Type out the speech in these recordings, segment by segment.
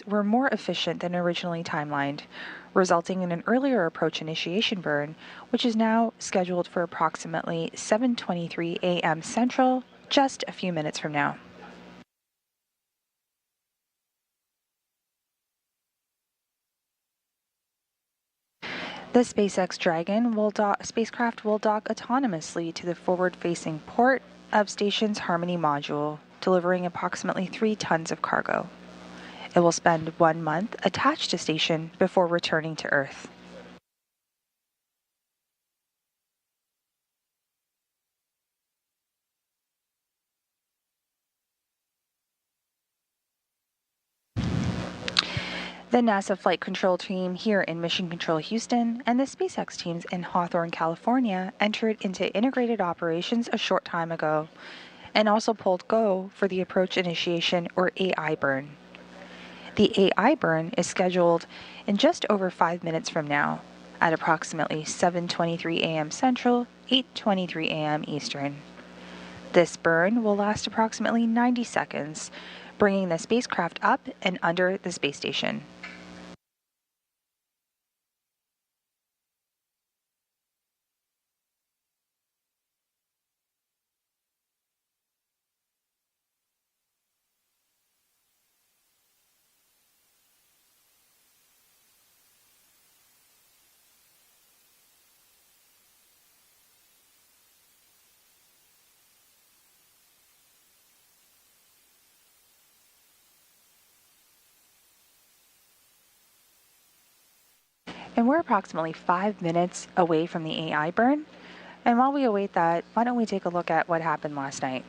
were more efficient than originally timelined, resulting in an earlier approach initiation burn, which is now scheduled for approximately 7:23 a.m. Central, just a few minutes from now. The SpaceX Dragon spacecraft will dock autonomously to the forward-facing port of station's Harmony module, delivering approximately 3 tons of cargo. It will spend 1 month attached to station before returning to Earth. The NASA Flight Control team here in Mission Control Houston and the SpaceX teams in Hawthorne, California entered into integrated operations a short time ago and also pulled go for the approach initiation or AI burn. The AI burn is scheduled in just over 5 minutes from now at approximately 7:23 a.m. Central, 8:23 a.m. Eastern. This burn will last approximately 90 seconds, bringing the spacecraft up and under the space station. And we're approximately 5 minutes away from the AI burn. And while we await that, why don't we take a look at what happened last night?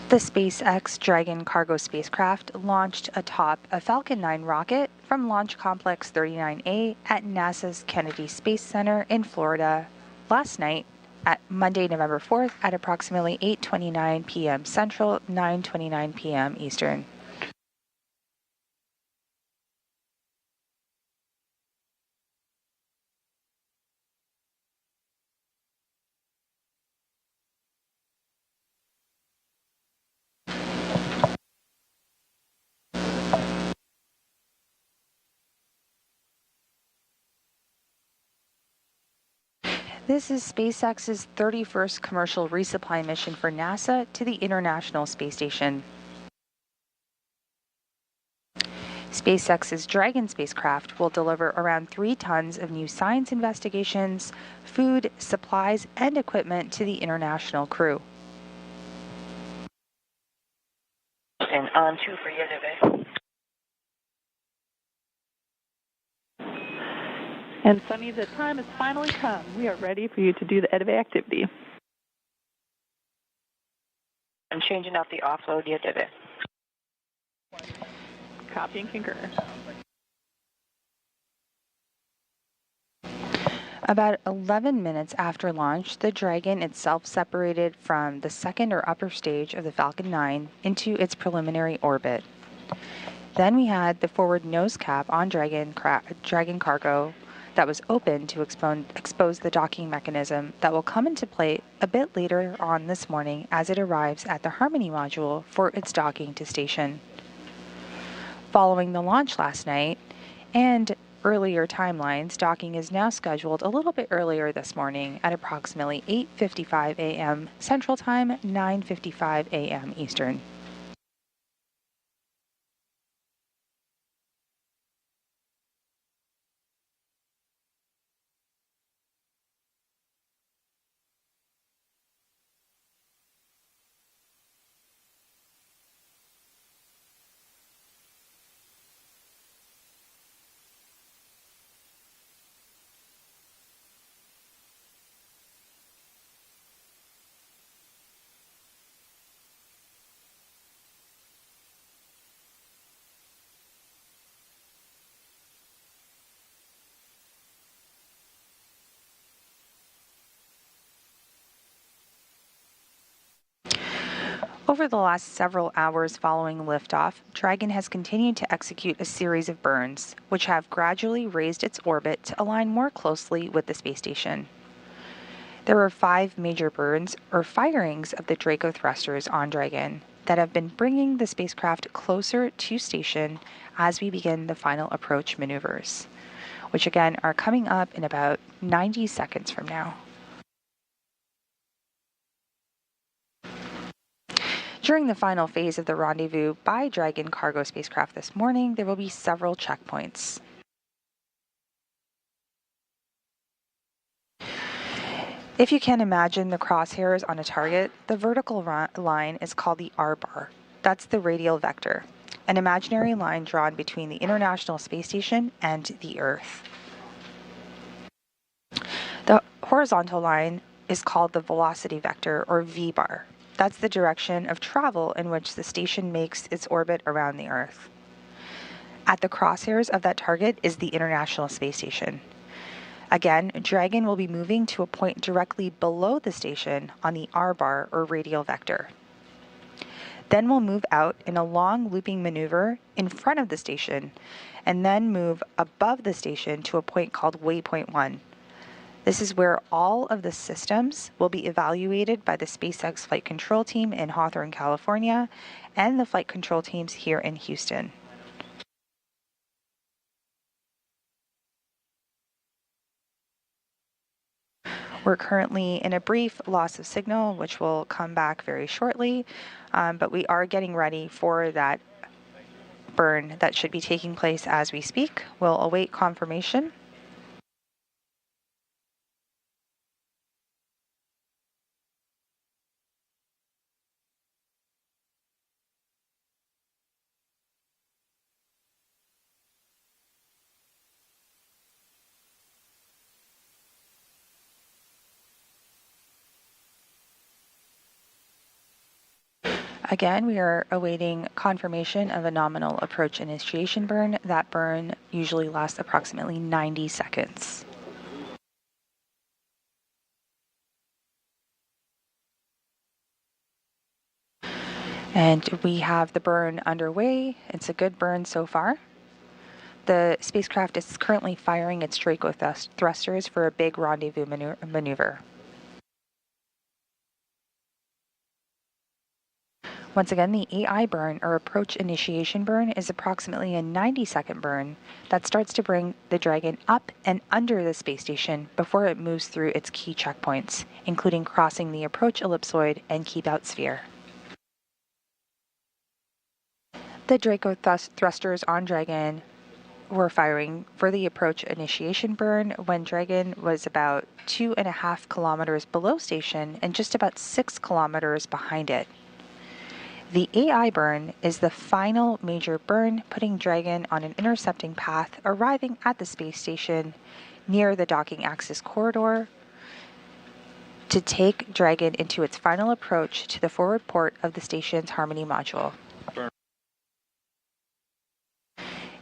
The SpaceX Dragon cargo spacecraft launched atop a Falcon 9 rocket from Launch Complex 39A at NASA's Kennedy Space Center in Florida last night at Monday, November 4th at approximately 8:29 p.m. Central, 9:29 p.m. Eastern. This is SpaceX's 31st commercial resupply mission for NASA to the International Space Station. SpaceX's Dragon spacecraft will deliver around 3 tons of new science investigations, food, supplies, and equipment to the international crew. And on 2 for yesterday. And Sunny, the time has finally come. We are ready for you to do the EDIVE activity. I'm changing out the offload yesterday. Copy and concur. About 11 minutes after launch, the Dragon itself separated from the second or upper stage of the Falcon 9 into its preliminary orbit. Then we had the forward nose cap on Dragon cargo that was open to expose the docking mechanism that will come into play a bit later on this morning as it arrives at the Harmony module for its docking to station. Following the launch last night and earlier timelines, docking is now scheduled a little bit earlier this morning at approximately 8:55 a.m. Central Time, 9:55 a.m. Eastern. Over the last several hours following liftoff, Dragon has continued to execute a series of burns, which have gradually raised its orbit to align more closely with the space station. There were 5 major burns or firings of the Draco thrusters on Dragon, that have been bringing the spacecraft closer to station as we begin the final approach maneuvers, which again are coming up in about 90 seconds from now. During the final phase of the rendezvous by Dragon cargo spacecraft this morning, there will be several checkpoints. If you can imagine the crosshairs on a target, the vertical line is called the R-bar. That's the radial vector, an imaginary line drawn between the International Space Station and the Earth. The horizontal line is called the velocity vector, or V-bar. That's the direction of travel in which the station makes its orbit around the Earth. At the crosshairs of that target is the International Space Station. Again, Dragon will be moving to a point directly below the station on the R-bar, or radial vector. Then we'll move out in a long looping maneuver in front of the station, and then move above the station to a point called waypoint 1. This is where all of the systems will be evaluated by the SpaceX Flight Control Team in Hawthorne, California, and the flight control teams here in Houston. We're currently in a brief loss of signal, which will come back very shortly, but we are getting ready for that burn that should be taking place as we speak. We'll await confirmation. Again, we are awaiting confirmation of a nominal approach initiation burn. That burn usually lasts approximately 90 seconds. And we have the burn underway. It's a good burn so far. The spacecraft is currently firing its Draco thrusters for a big rendezvous maneuver. Once again, the AI burn, or approach initiation burn, is approximately a 90-second burn that starts to bring the Dragon up and under the space station before it moves through its key checkpoints, including crossing the approach ellipsoid and keep-out sphere. The Draco thrusters on Dragon were firing for the approach initiation burn when Dragon was about 2.5 kilometers below station and just about 6 kilometers behind it. The AI burn is the final major burn, putting Dragon on an intercepting path, arriving at the space station near the docking axis corridor to take Dragon into its final approach to the forward port of the station's Harmony module.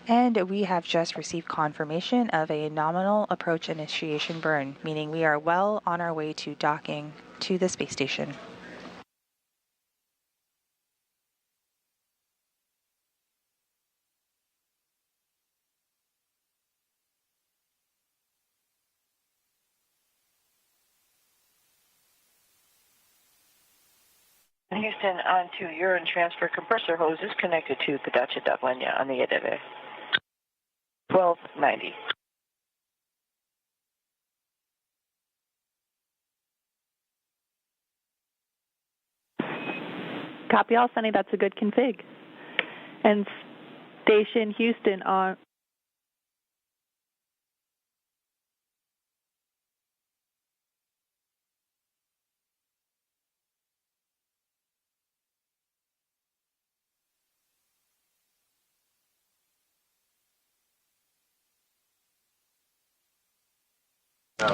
And we have just received confirmation of a nominal approach initiation burn, meaning we are well on our way to docking to the space station. Houston, on to urine transfer compressor hoses connected to Pedache Dablenya on the EDV. 1290. Copy all, Sunny. That's a good config. And Station Houston on. No.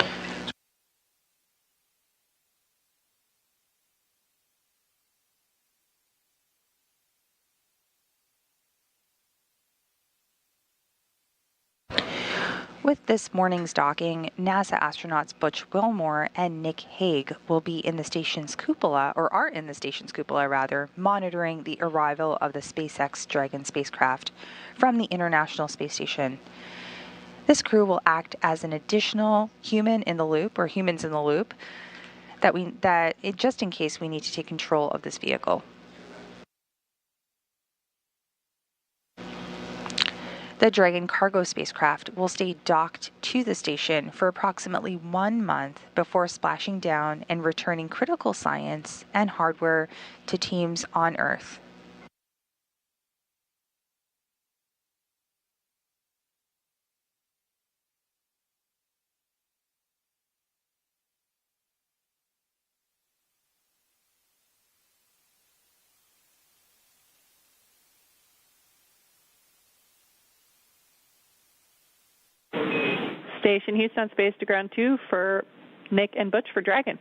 With this morning's docking, NASA astronauts Butch Wilmore and Nick Hague will be in the station's cupola, or are in the station's cupola rather, monitoring the arrival of the SpaceX Dragon spacecraft from the International Space Station. This crew will act as an additional human in the loop, or humans in the loop, just in case we need to take control of this vehicle. The Dragon cargo spacecraft will stay docked to the station for approximately 1 month before splashing down and returning critical science and hardware to teams on Earth. Station Houston on space to ground 2 for Nick and Butch for Dragon.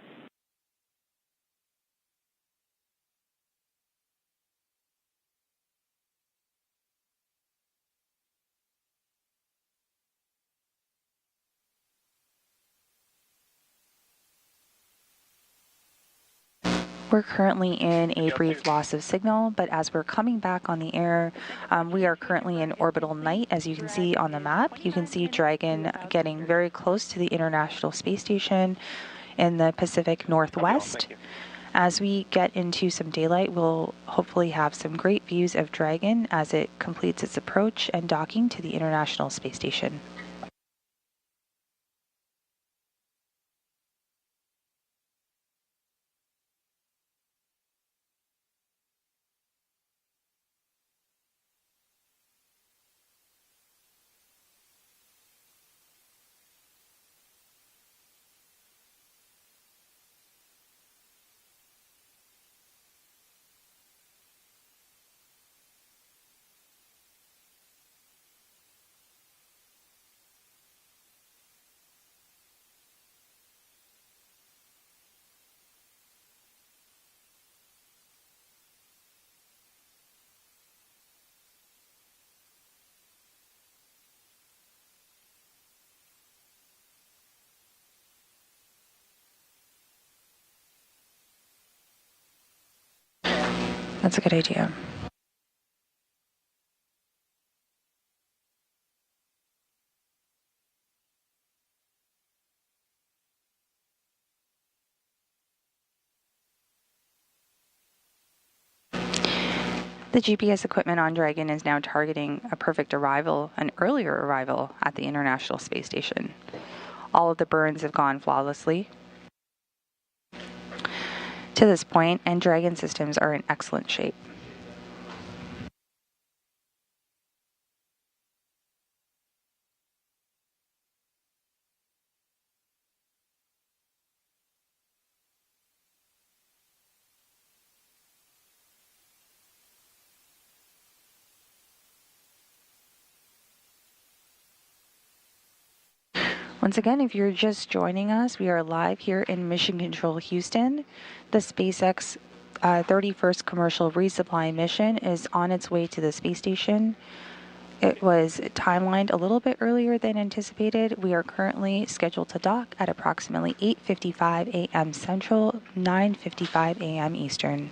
We're currently in a brief loss of signal, but as we're coming back on the air, we are currently in orbital night. As you can see on the map, you can see Dragon getting very close to the International Space Station in the Pacific Northwest. As we get into some daylight, we'll hopefully have some great views of Dragon as it completes its approach and docking to the International Space Station. That's a good idea. The GPS equipment on Dragon is now targeting a perfect arrival, an earlier arrival at the International Space Station. All of the burns have gone flawlessly to this point, and Dragon systems are in excellent shape. Once again, if you're just joining us, we are live here in Mission Control Houston. The SpaceX 31st commercial resupply mission is on its way to the space station. It was timelined a little bit earlier than anticipated. We are currently scheduled to dock at approximately 8:55 a.m. Central, 9:55 a.m. Eastern.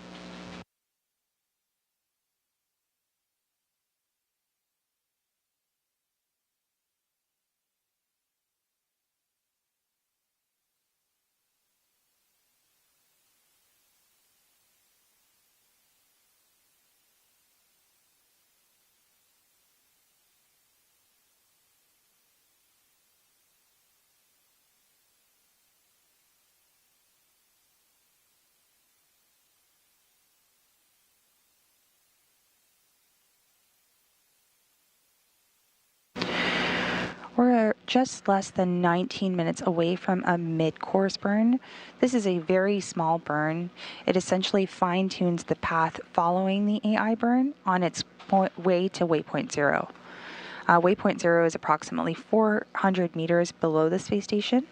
We're just less than 19 minutes away from a mid-course burn. This is a very small burn. It essentially fine-tunes the path following the AI burn on its way to waypoint 0. Waypoint 0 is approximately 400 meters below the space station.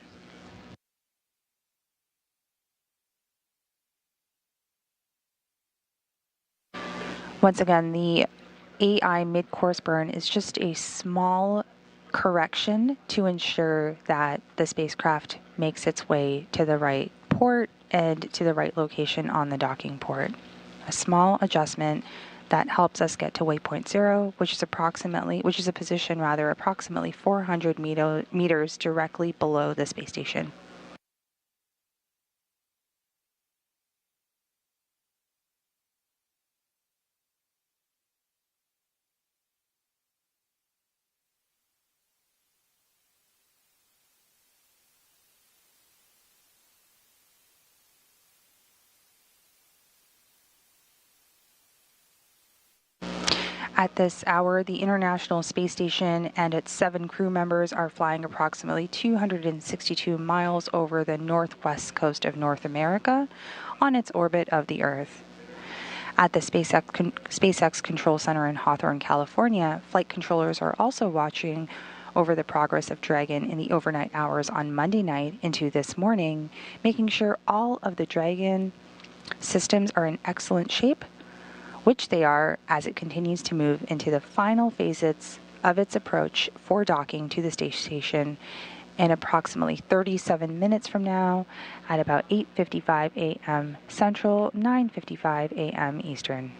Once again, the AI mid-course burn is just a small correction to ensure that the spacecraft makes its way to the right port and to the right location on the docking port. A small adjustment that helps us get to waypoint 0, which is a position approximately 400 meters directly below the space station. At this hour, the International Space Station and its 7 crew members are flying approximately 262 miles over the northwest coast of North America on its orbit of the Earth. At the SpaceX Control Center in Hawthorne, California, flight controllers are also watching over the progress of Dragon in the overnight hours on Monday night into this morning, making sure all of the Dragon systems are in excellent shape, which they are as it continues to move into the final phases of its approach for docking to the space station in approximately 37 minutes from now at about 8:55 a.m. Central, 9:55 a.m. Eastern.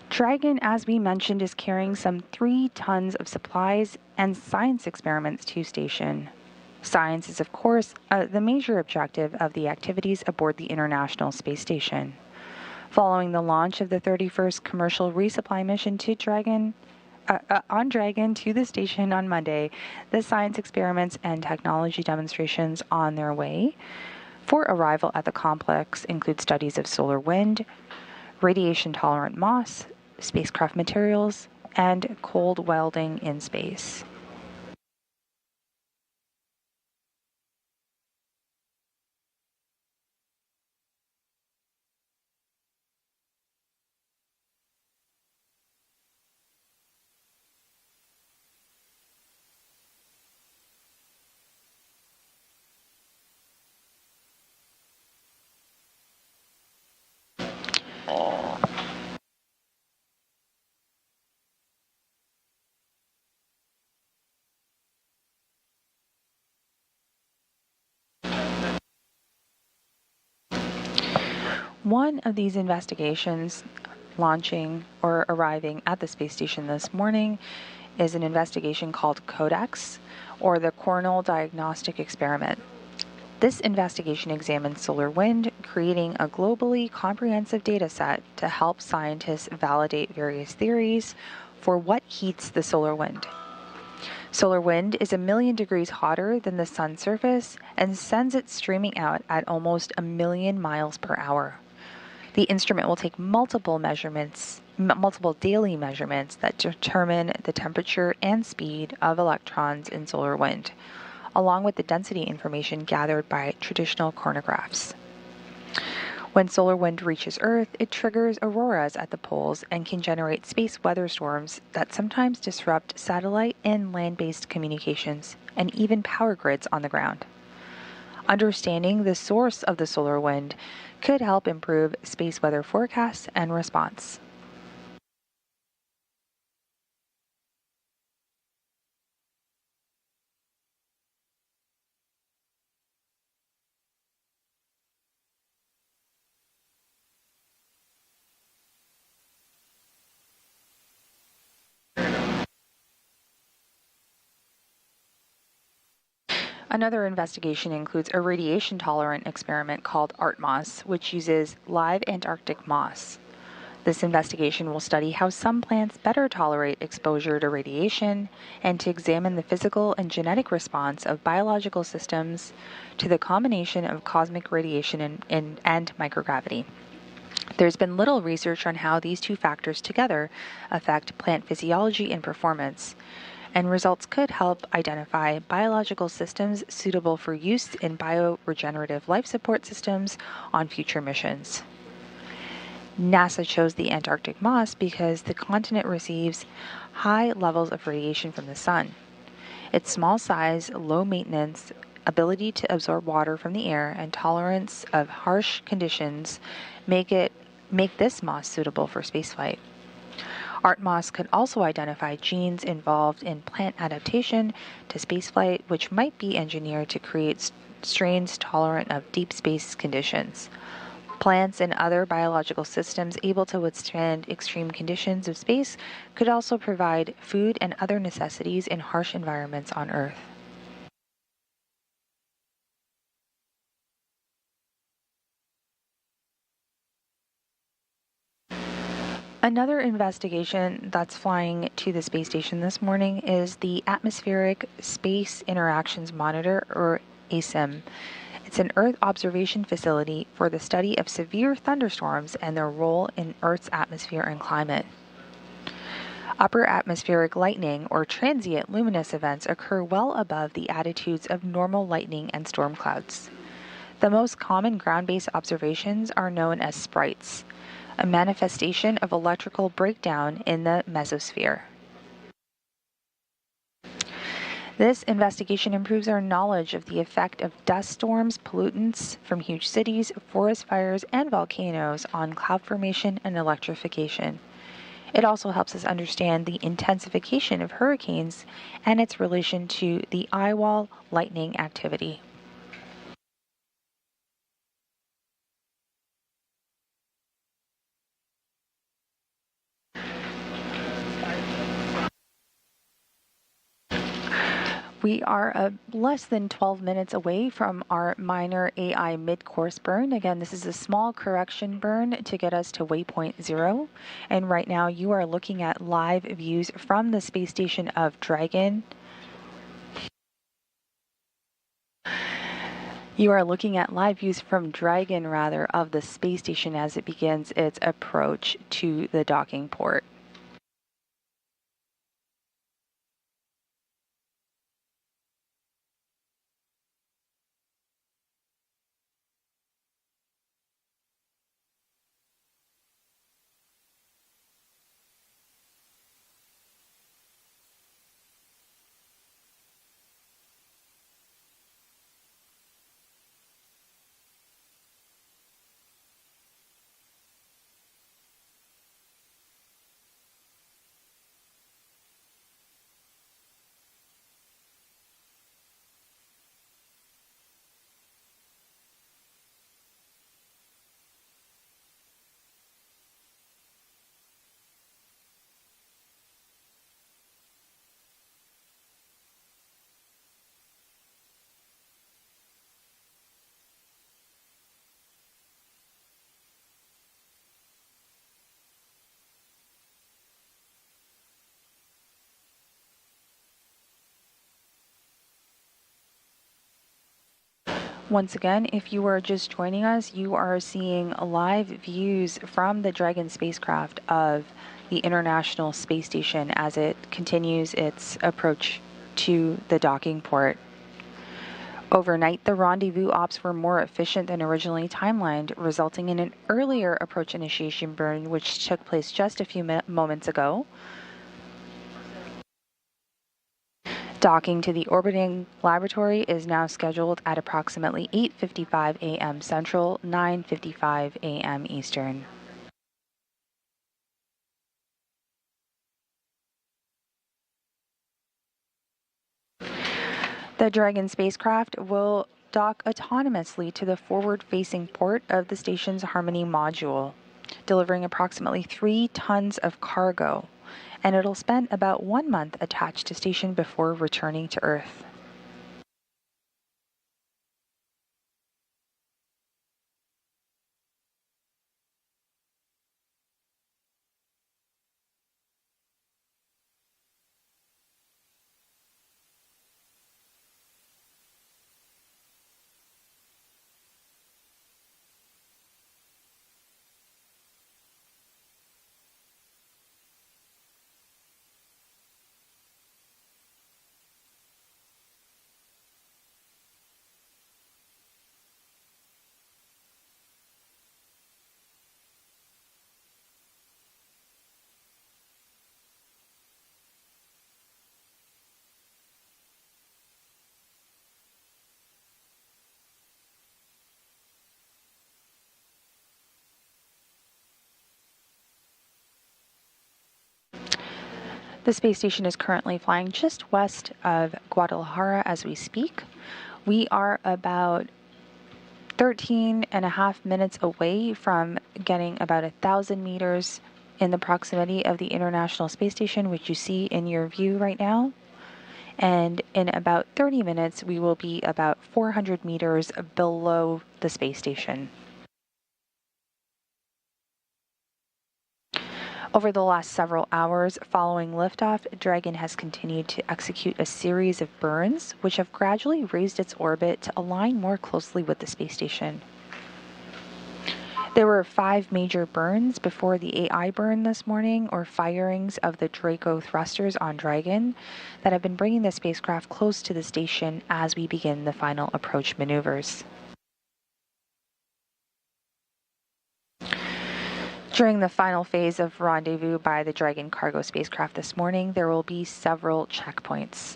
Dragon, as we mentioned, is carrying some 3 tons of supplies and science experiments to station. Science is, of course, the major objective of the activities aboard the International Space Station. Following the launch of the 31st commercial resupply mission to Dragon to the station on Monday, the science experiments and technology demonstrations on their way for arrival at the complex include studies of solar wind, radiation-tolerant moss, spacecraft materials, and cold welding in space. One of these investigations launching or arriving at the space station this morning is an investigation called CODEX, or the Coronal Diagnostic Experiment. This investigation examines solar wind, creating a globally comprehensive data set to help scientists validate various theories for what heats the solar wind. Solar wind is 1,000,000 degrees hotter than the sun's surface and sends it streaming out at almost 1,000,000 miles per hour. The instrument will take multiple daily measurements that determine the temperature and speed of electrons in solar wind, along with the density information gathered by traditional coronagraphs. When solar wind reaches Earth, it triggers auroras at the poles and can generate space weather storms that sometimes disrupt satellite and land-based communications and even power grids on the ground. Understanding the source of the solar wind could help improve space weather forecasts and response. Another investigation includes a radiation-tolerant experiment called ARTMOS, which uses live Antarctic moss. This investigation will study how some plants better tolerate exposure to radiation and to examine the physical and genetic response of biological systems to the combination of cosmic radiation and microgravity. There's been little research on how these 2 factors together affect plant physiology and performance, and results could help identify biological systems suitable for use in bioregenerative life support systems on future missions. NASA chose the Antarctic moss because the continent receives high levels of radiation from the sun. Its small size, low maintenance, ability to absorb water from the air, and tolerance of harsh conditions make this moss suitable for spaceflight. ARTMOS could also identify genes involved in plant adaptation to spaceflight, which might be engineered to create strains tolerant of deep space conditions. Plants and other biological systems able to withstand extreme conditions of space could also provide food and other necessities in harsh environments on Earth. Another investigation that's flying to the space station this morning is the Atmospheric Space Interactions Monitor, or ASIM. It's an Earth observation facility for the study of severe thunderstorms and their role in Earth's atmosphere and climate. Upper atmospheric lightning, or transient luminous events, occur well above the attitudes of normal lightning and storm clouds. The most common ground-based observations are known as sprites, a manifestation of electrical breakdown in the mesosphere. This investigation improves our knowledge of the effect of dust storms, pollutants from huge cities, forest fires, and volcanoes on cloud formation and electrification. It also helps us understand the intensification of hurricanes and its relation to the eyewall lightning activity. We are less than 12 minutes away from our minor AI mid-course burn. Again, this is a small correction burn to get us to waypoint 0. And right now you are looking at live views from the space station of Dragon. You are looking at live views from Dragon, of the space station as it begins its approach to the docking port. Once again, if you are just joining us, you are seeing live views from the Dragon spacecraft of the International Space Station as it continues its approach to the docking port. Overnight, the rendezvous ops were more efficient than originally timelined, resulting in an earlier approach initiation burn, which took place just a few moments ago. Docking to the orbiting laboratory is now scheduled at approximately 8:55 a.m. Central, 9:55 a.m. Eastern. The Dragon spacecraft will dock autonomously to the forward-facing port of the station's Harmony module, delivering approximately 3 tons of cargo, and it'll spend about 1 month attached to station before returning to Earth. The space station is currently flying just west of Guadalajara as we speak. We are about 13.5 minutes away from getting about 1,000 meters in the proximity of the International Space Station, which you see in your view right now. And in about 30 minutes, we will be about 400 meters below the space station. Over the last several hours following liftoff, Dragon has continued to execute a series of burns, which have gradually raised its orbit to align more closely with the space station. There were 5 major burns before the AI burn this morning, or firings of the Draco thrusters on Dragon, that have been bringing the spacecraft close to the station as we begin the final approach maneuvers. During the final phase of rendezvous by the Dragon cargo spacecraft this morning, there will be several checkpoints.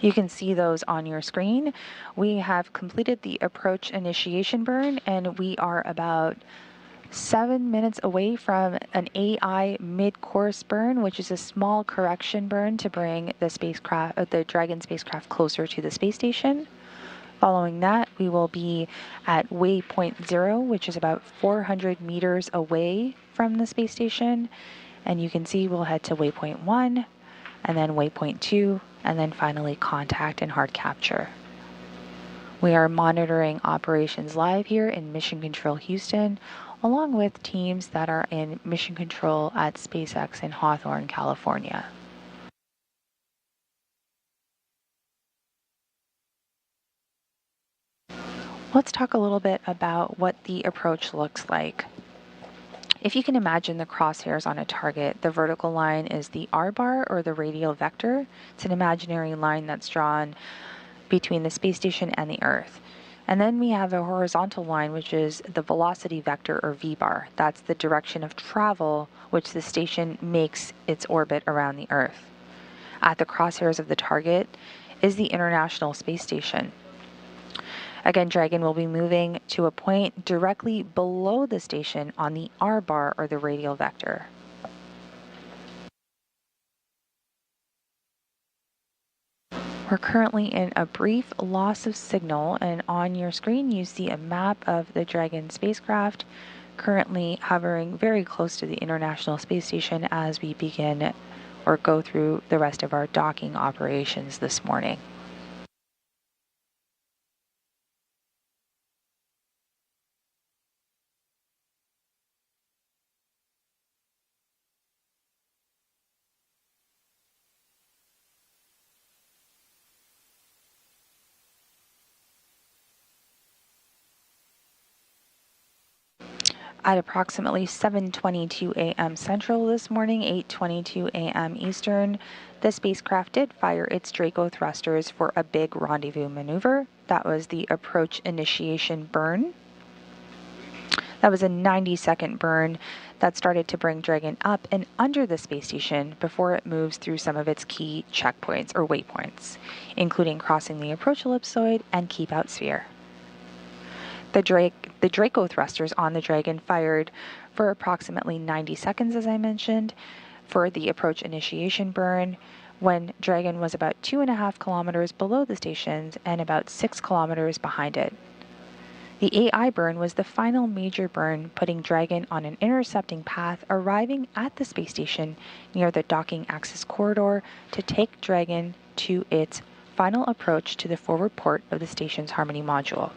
You can see those on your screen. We have completed the approach initiation burn, and we are about 7 minutes away from an AI mid-course burn, which is a small correction burn to bring the Dragon spacecraft closer to the space station. Following that, we will be at waypoint 0, which is about 400 meters away from the space station. And you can see we'll head to waypoint 1, and then waypoint 2, and then finally contact and hard capture. We are monitoring operations live here in Mission Control Houston, along with teams that are in Mission Control at SpaceX in Hawthorne, California. Let's talk a little bit about what the approach looks like. If you can imagine the crosshairs on a target, the vertical line is the R-bar, or the radial vector. It's an imaginary line that's drawn between the space station and the Earth. And then we have a horizontal line, which is the velocity vector, or v-bar. That's the direction of travel which the station makes its orbit around the Earth. At the crosshairs of the target is the International Space Station. Again, Dragon will be moving to a point directly below the station on the R-bar, or the radial vector. We're currently in a brief loss of signal, and on your screen you see a map of the Dragon spacecraft currently hovering very close to the International Space Station as we begin or go through the rest of our docking operations this morning. At approximately 7:22 a.m. Central this morning, 8:22 a.m. Eastern, the spacecraft did fire its Draco thrusters for a big rendezvous maneuver. That was the approach initiation burn. That was a 90-second burn that started to bring Dragon up and under the space station before it moves through some of its key checkpoints, or waypoints, including crossing the approach ellipsoid and keep out sphere. The Draco thrusters on the Dragon fired for approximately 90 seconds, as I mentioned, for the approach initiation burn, when Dragon was about 2.5 kilometers below the stations and about 6 kilometers behind it. The AI burn was the final major burn, putting Dragon on an intercepting path, arriving at the space station near the docking access corridor to take Dragon to its final approach to the forward port of the station's Harmony module.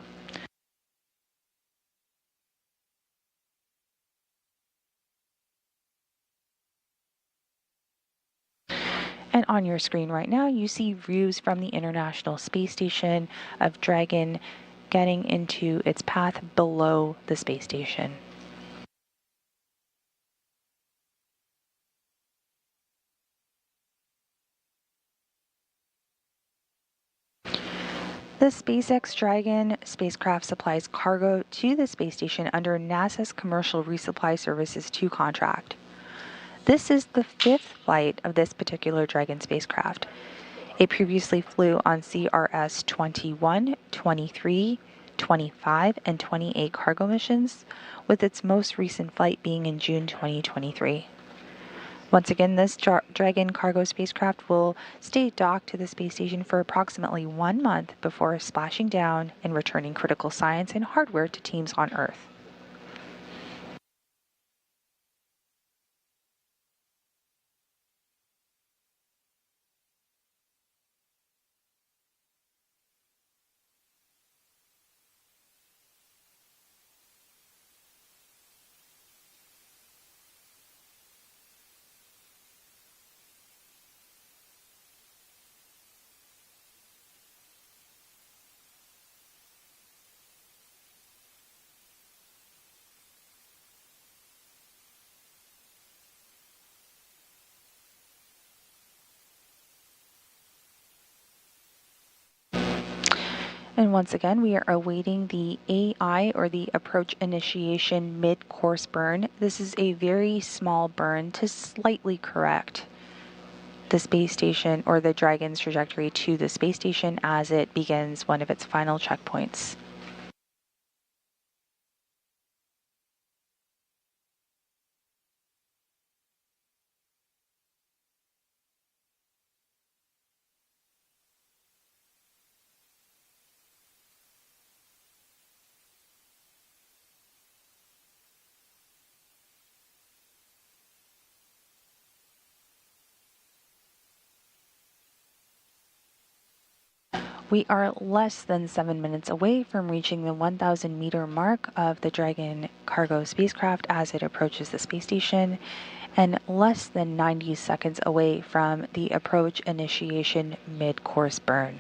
And on your screen right now, you see views from the International Space Station of Dragon getting into its path below the space station. The SpaceX Dragon spacecraft supplies cargo to the space station under NASA's Commercial Resupply Services 2 contract. This is the 5th flight of this particular Dragon spacecraft. It previously flew on CRS-31, 23, 25, and 28 cargo missions, with its most recent flight being in June 2023. Once again, this Dragon cargo spacecraft will stay docked to the space station for approximately 1 month before splashing down and returning critical science and hardware to teams on Earth. And once again, we are awaiting the AI, or the approach initiation mid-course burn. This is a very small burn to slightly correct the space station, or the Dragon's trajectory to the space station as it begins one of its final checkpoints. We are less than 7 minutes away from reaching the 1,000 meter mark of the Dragon cargo spacecraft as it approaches the space station, and less than 90 seconds away from the approach initiation mid-course burn.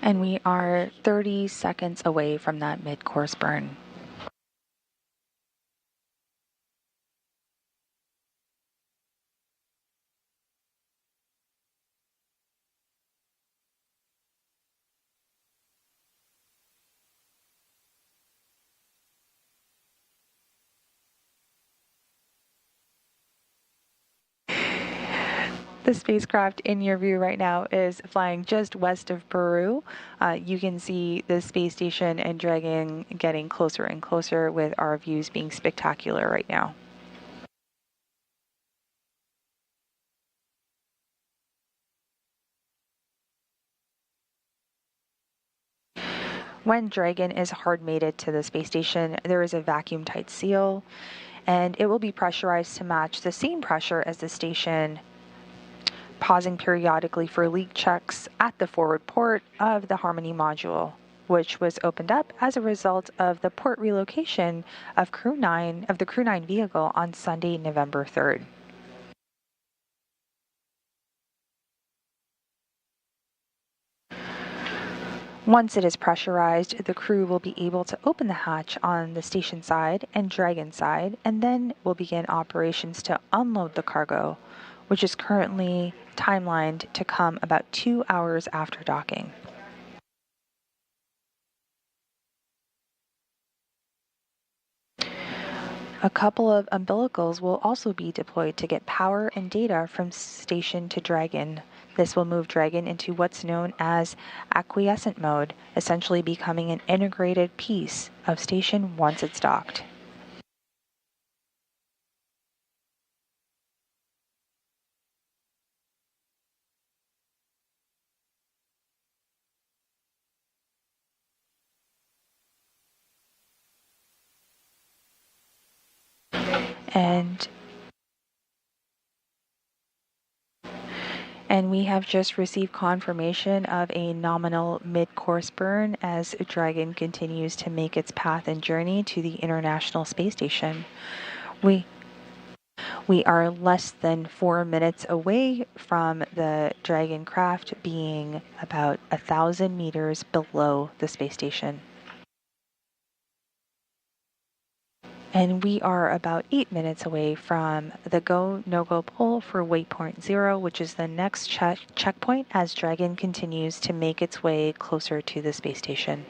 And we are 30 seconds away from that mid-course burn. The spacecraft in your view right now is flying just west of Peru. You can see the space station and Dragon getting closer and closer, with our views being spectacular right now. When Dragon is hard mated to the space station, there is a vacuum tight seal, and it will be pressurized to match the same pressure as the station, pausing periodically for leak checks at the forward port of the Harmony module, which was opened up as a result of the port relocation of the Crew 9 vehicle on Sunday, November 3rd. Once it is pressurized, the crew will be able to open the hatch on the station side and Dragon side, and then will begin operations to unload the cargo, which is currently timelined to come about 2 hours after docking. A couple of umbilicals will also be deployed to get power and data from station to Dragon. This will move Dragon into what's known as acquiescent mode, essentially becoming an integrated piece of station once it's docked. And we have just received confirmation of a nominal mid-course burn as Dragon continues to make its path and journey to the International Space Station. We are less than 4 minutes away from the Dragon craft being about 1,000 meters below the space station. And we are about 8 minutes away from the go, no-go pull for waypoint 0, which is the next checkpoint as Dragon continues to make its way closer to the space station.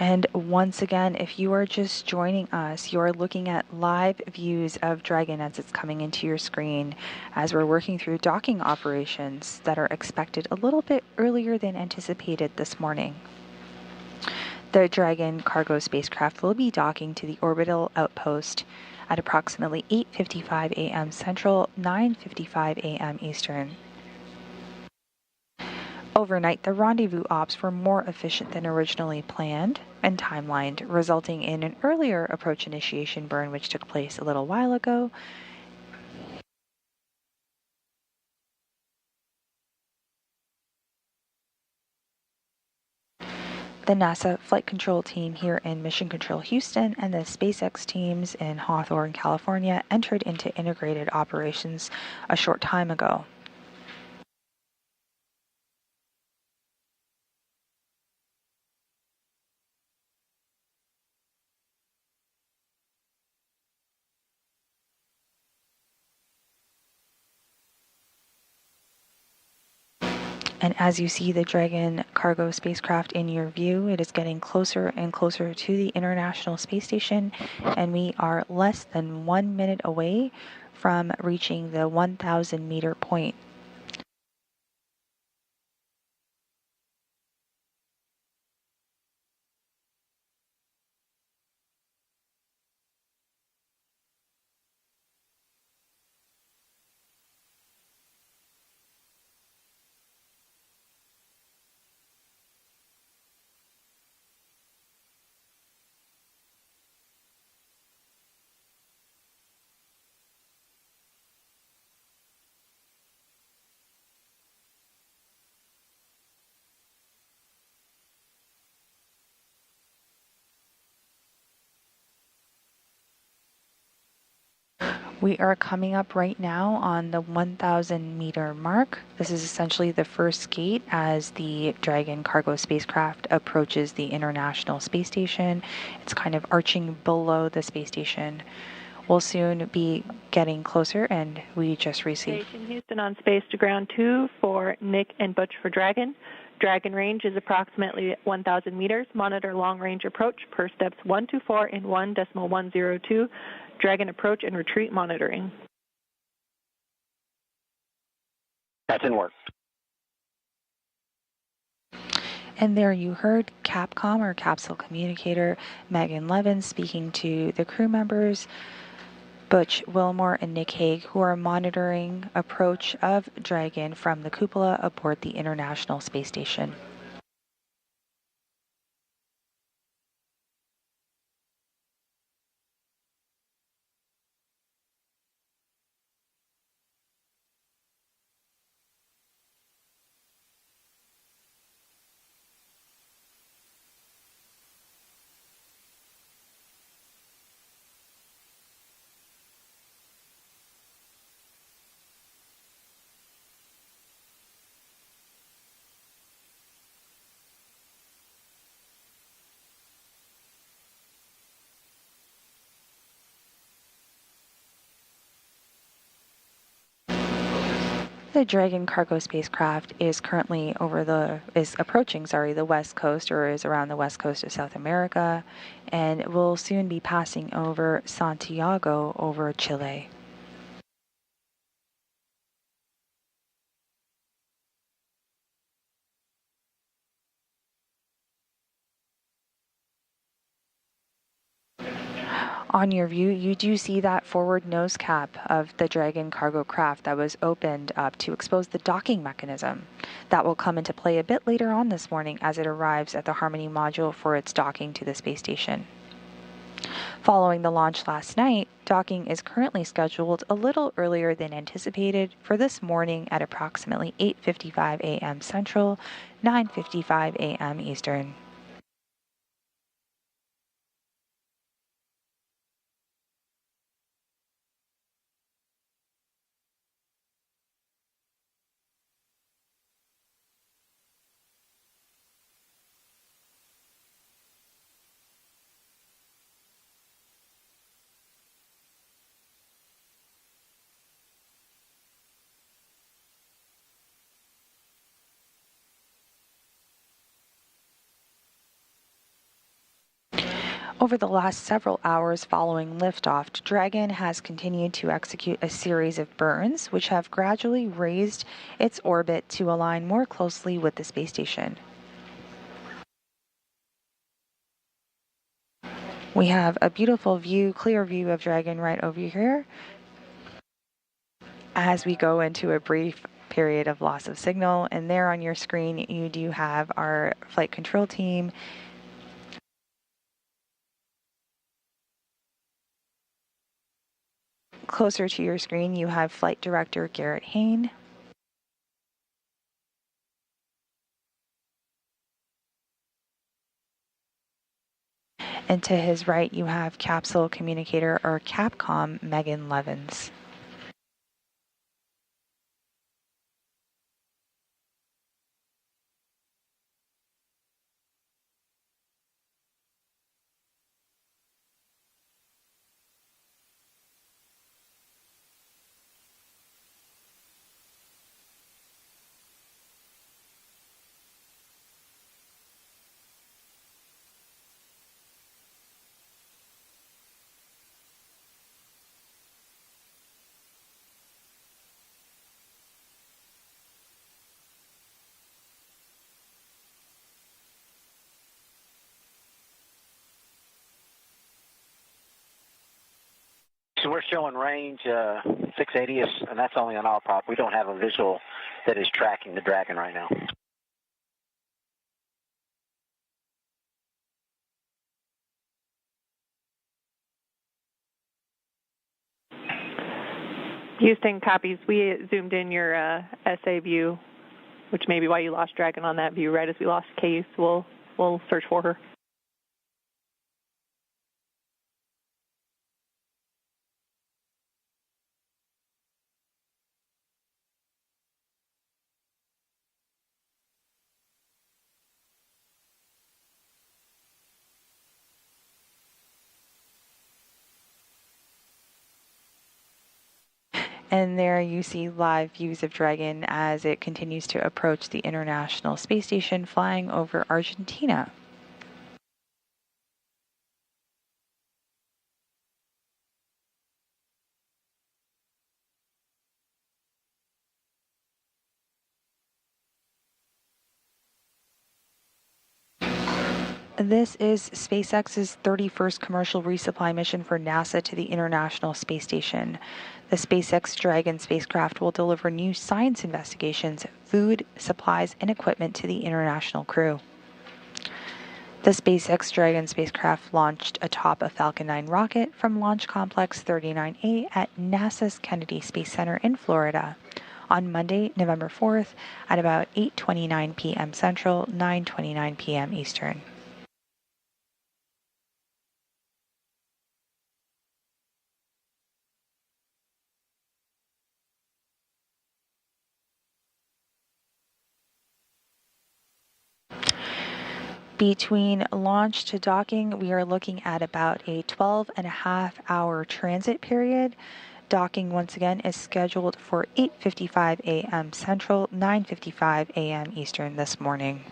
And once again, if you are just joining us, you are looking at live views of Dragon as it's coming into your screen as we're working through docking operations that are expected a little bit earlier than anticipated this morning. The Dragon cargo spacecraft will be docking to the orbital outpost at approximately 8:55 a.m. Central, 9:55 a.m. Eastern. Overnight, the rendezvous ops were more efficient than originally planned and timelined, resulting in an earlier approach initiation burn which took place a little while ago. The NASA Flight Control team here in Mission Control Houston and the SpaceX teams in Hawthorne, California entered into integrated operations a short time ago. And as you see the Dragon cargo spacecraft in your view, it is getting closer and closer to the International Space Station, and we are less than 1 minute away from reaching the 1,000 meter point. We are coming up right now on the 1,000 meter mark. This is essentially the first gate as the Dragon cargo spacecraft approaches the International Space Station. It's kind of arching below the space station. We'll soon be getting closer, and we just received. Station Houston on space to ground 2 for Nick and Butch for Dragon. Dragon range is approximately 1,000 meters. Monitor long range approach per steps 124 and 1.102. Dragon approach and retreat monitoring. That's in work. And there you heard Capcom, or capsule communicator, Megan Levin speaking to the crew members, Butch Wilmore and Nick Hague, who are monitoring approach of Dragon from the cupola aboard the International Space Station. The Dragon cargo spacecraft is currently approaching the west coast, or is around the west coast of South America, and will soon be passing over Santiago over Chile. On your view, you do see that forward nose cap of the Dragon cargo craft that was opened up to expose the docking mechanism. That will come into play a bit later on this morning as it arrives at the Harmony module for its docking to the space station. Following the launch last night, docking is currently scheduled a little earlier than anticipated for this morning at approximately 8:55 a.m. Central, 9:55 a.m. Eastern. Over the last several hours following liftoff, Dragon has continued to execute a series of burns, which have gradually raised its orbit to align more closely with the space station. We have a beautiful view, clear view of Dragon right over here as we go into a brief period of loss of signal. And there on your screen, you do have our flight control team. Closer to your screen, you have Flight Director Garrett Hain. And to his right, you have Capsule Communicator or Capcom Megan Levins. So we're showing range 680, and that's only on our prop. We don't have a visual that is tracking the Dragon right now. Houston copies. We zoomed in your SA view, which may be why you lost Dragon on that view right as we lost Case. We'll search for her. And there you see live views of Dragon as it continues to approach the International Space Station flying over Argentina. This is SpaceX's 31st commercial resupply mission for NASA to the International Space Station. The SpaceX Dragon spacecraft will deliver new science investigations, food, supplies, and equipment to the international crew. The SpaceX Dragon spacecraft launched atop a Falcon 9 rocket from Launch Complex 39A at NASA's Kennedy Space Center in Florida on Monday, November 4th at about 8:29 p.m. Central, 9:29 p.m. Eastern. Between launch to docking, we are looking at about a 12.5-hour transit period. Docking, once again, is scheduled for 8:55 a.m. Central, 9:55 a.m. Eastern this morning.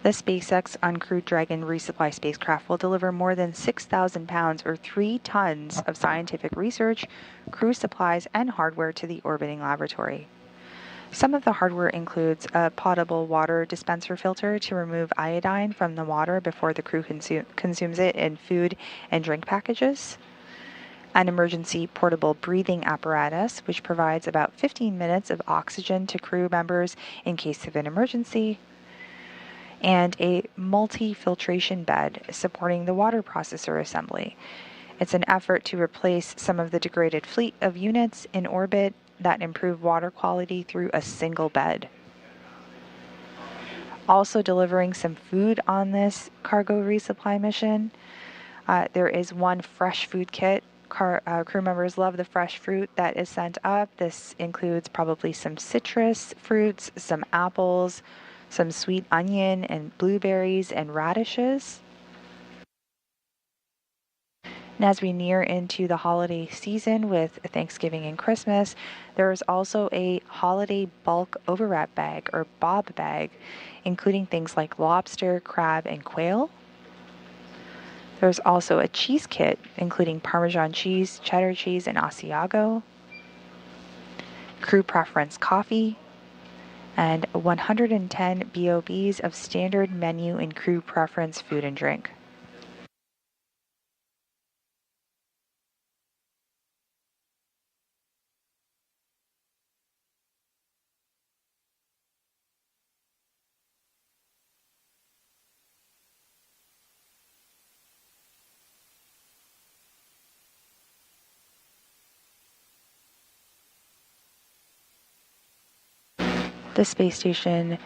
The SpaceX uncrewed Dragon resupply spacecraft will deliver more than 6,000 pounds or 3 tons of scientific research, crew supplies, and hardware to the orbiting laboratory. Some of the hardware includes a potable water dispenser filter to remove iodine from the water before the crew consumes it in food and drink packages, an emergency portable breathing apparatus, which provides about 15 minutes of oxygen to crew members in case of an emergency, and a multi-filtration bed supporting the water processor assembly. It's an effort to replace some of the degraded fleet of units in orbit that improve water quality through a single bed. Also delivering some food on this cargo resupply mission, there is one fresh food kit. Crew members love the fresh fruit that is sent up. This includes probably some citrus fruits, some apples, some sweet onion and blueberries and radishes. And as we near into the holiday season with Thanksgiving and Christmas, there is also a holiday bulk overwrap bag or bob bag, including things like lobster, crab, and quail. There's also a cheese kit, including Parmesan cheese, cheddar cheese, and Asiago, crew preference coffee, and 110 BOBs of standard menu and crew preference food and drink. The space station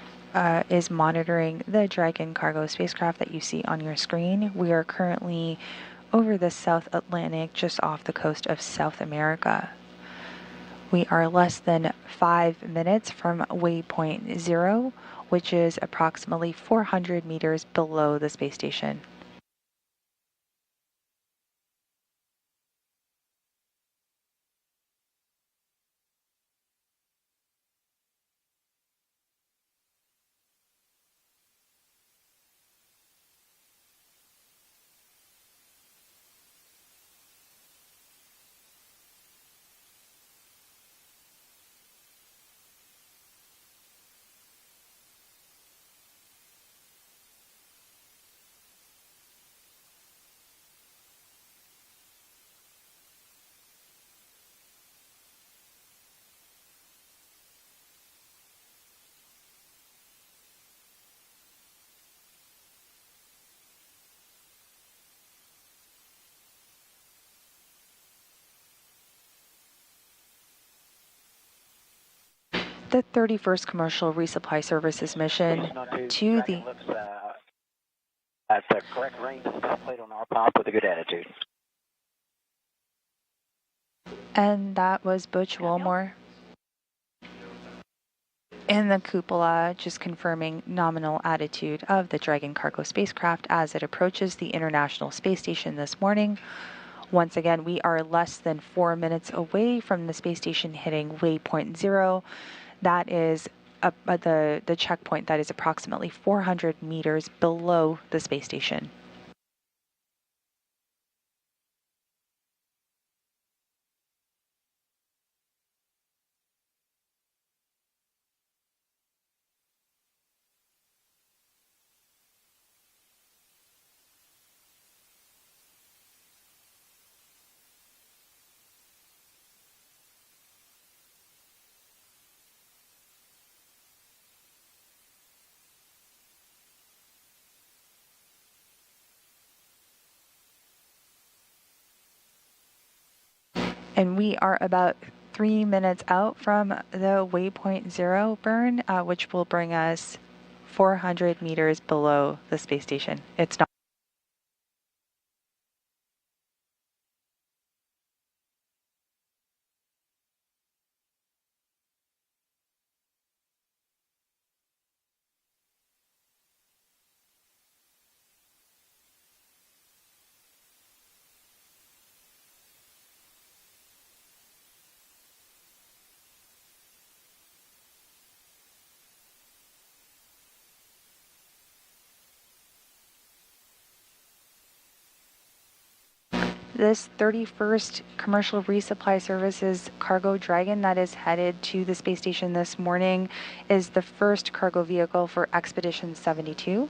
is monitoring the Dragon cargo spacecraft that you see on your screen. We are currently over the South Atlantic, just off the coast of South America. We are less than 5 minutes from waypoint 0, which is approximately 400 meters below the space station. The 31st Commercial Resupply Services mission to the... At the correct range, plate on our pop with a good attitude. And that was Butch Wilmore in the cupola, just confirming nominal attitude of the Dragon cargo spacecraft as it approaches the International Space Station this morning. Once again, we are less than 4 minutes away from the space station hitting waypoint 0. That is the checkpoint that is approximately 400 meters below the space station. And we are about 3 minutes out from the waypoint 0 burn, which will bring us 400 meters below the space station. It's not. This 31st Commercial Resupply Services cargo Dragon that is headed to the space station this morning is the first cargo vehicle for Expedition 72.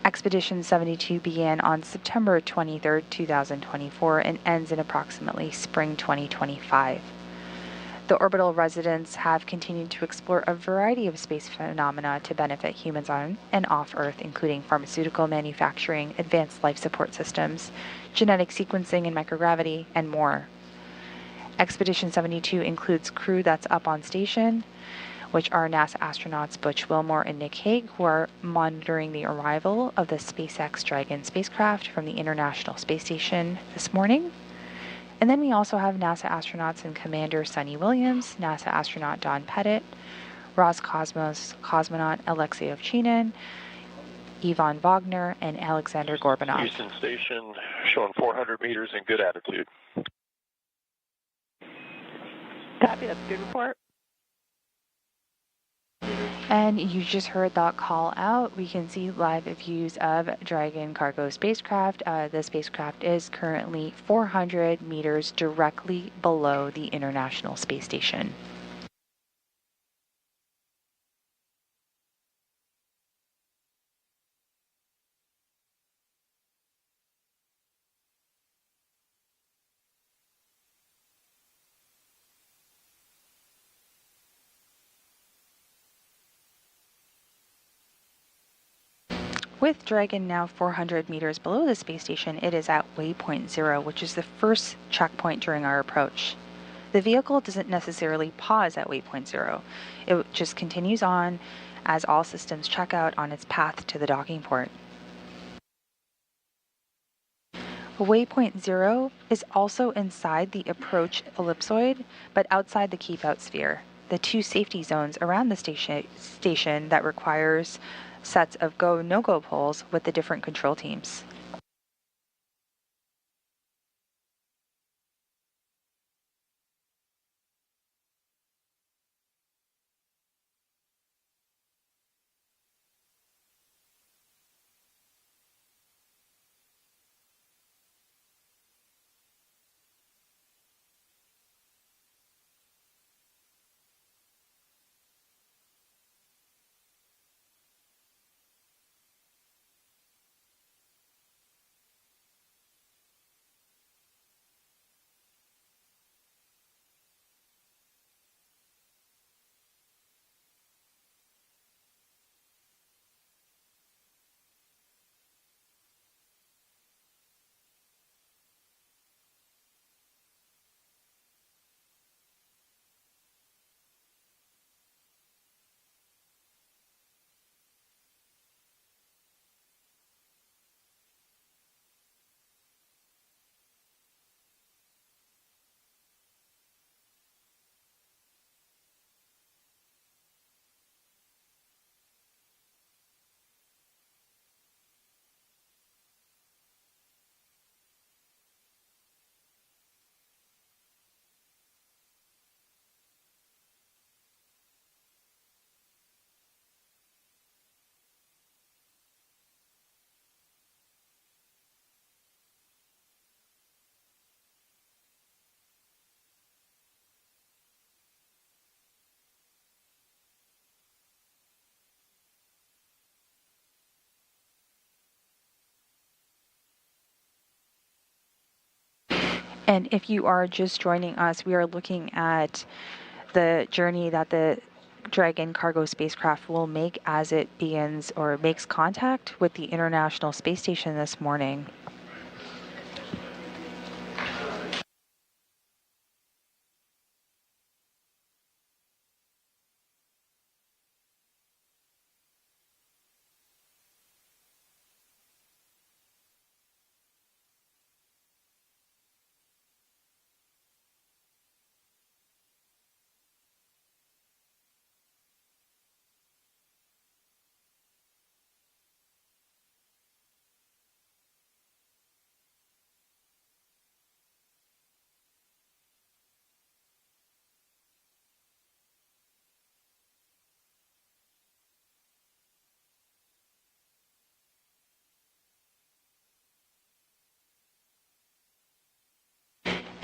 Expedition 72 began on September 23, 2024 and ends in approximately spring 2025. The orbital residents have continued to explore a variety of space phenomena to benefit humans on and off Earth, including pharmaceutical manufacturing, advanced life support systems, genetic sequencing and microgravity, and more. Expedition 72 includes crew that's up on station, which are NASA astronauts Butch Wilmore and Nick Hague, who are monitoring the arrival of the SpaceX Dragon spacecraft from the International Space Station this morning. And then we also have NASA astronauts and Commander Sunny Williams, NASA astronaut Don Pettit, Roscosmos cosmonaut Alexei Ovchinin, Ivan Wagner, and Alexander Gorbanov. Houston Station showing 400 meters in good attitude. Copy, that's a good report. And you just heard that call out. We can see live views of Dragon cargo spacecraft. The spacecraft is currently 400 meters directly below the International Space Station. With Dragon now 400 meters below the space station, it is at waypoint 0, which is the first checkpoint during our approach. The vehicle doesn't necessarily pause at waypoint 0. It just continues on as all systems check out on its path to the docking port. Waypoint 0 is also inside the approach ellipsoid, but outside the keep-out sphere. The two safety zones around the station that requires sets of go, no-go poles with the different control teams. And if you are just joining us, we are looking at the journey that the Dragon cargo spacecraft will make as it begins or makes contact with the International Space Station this morning.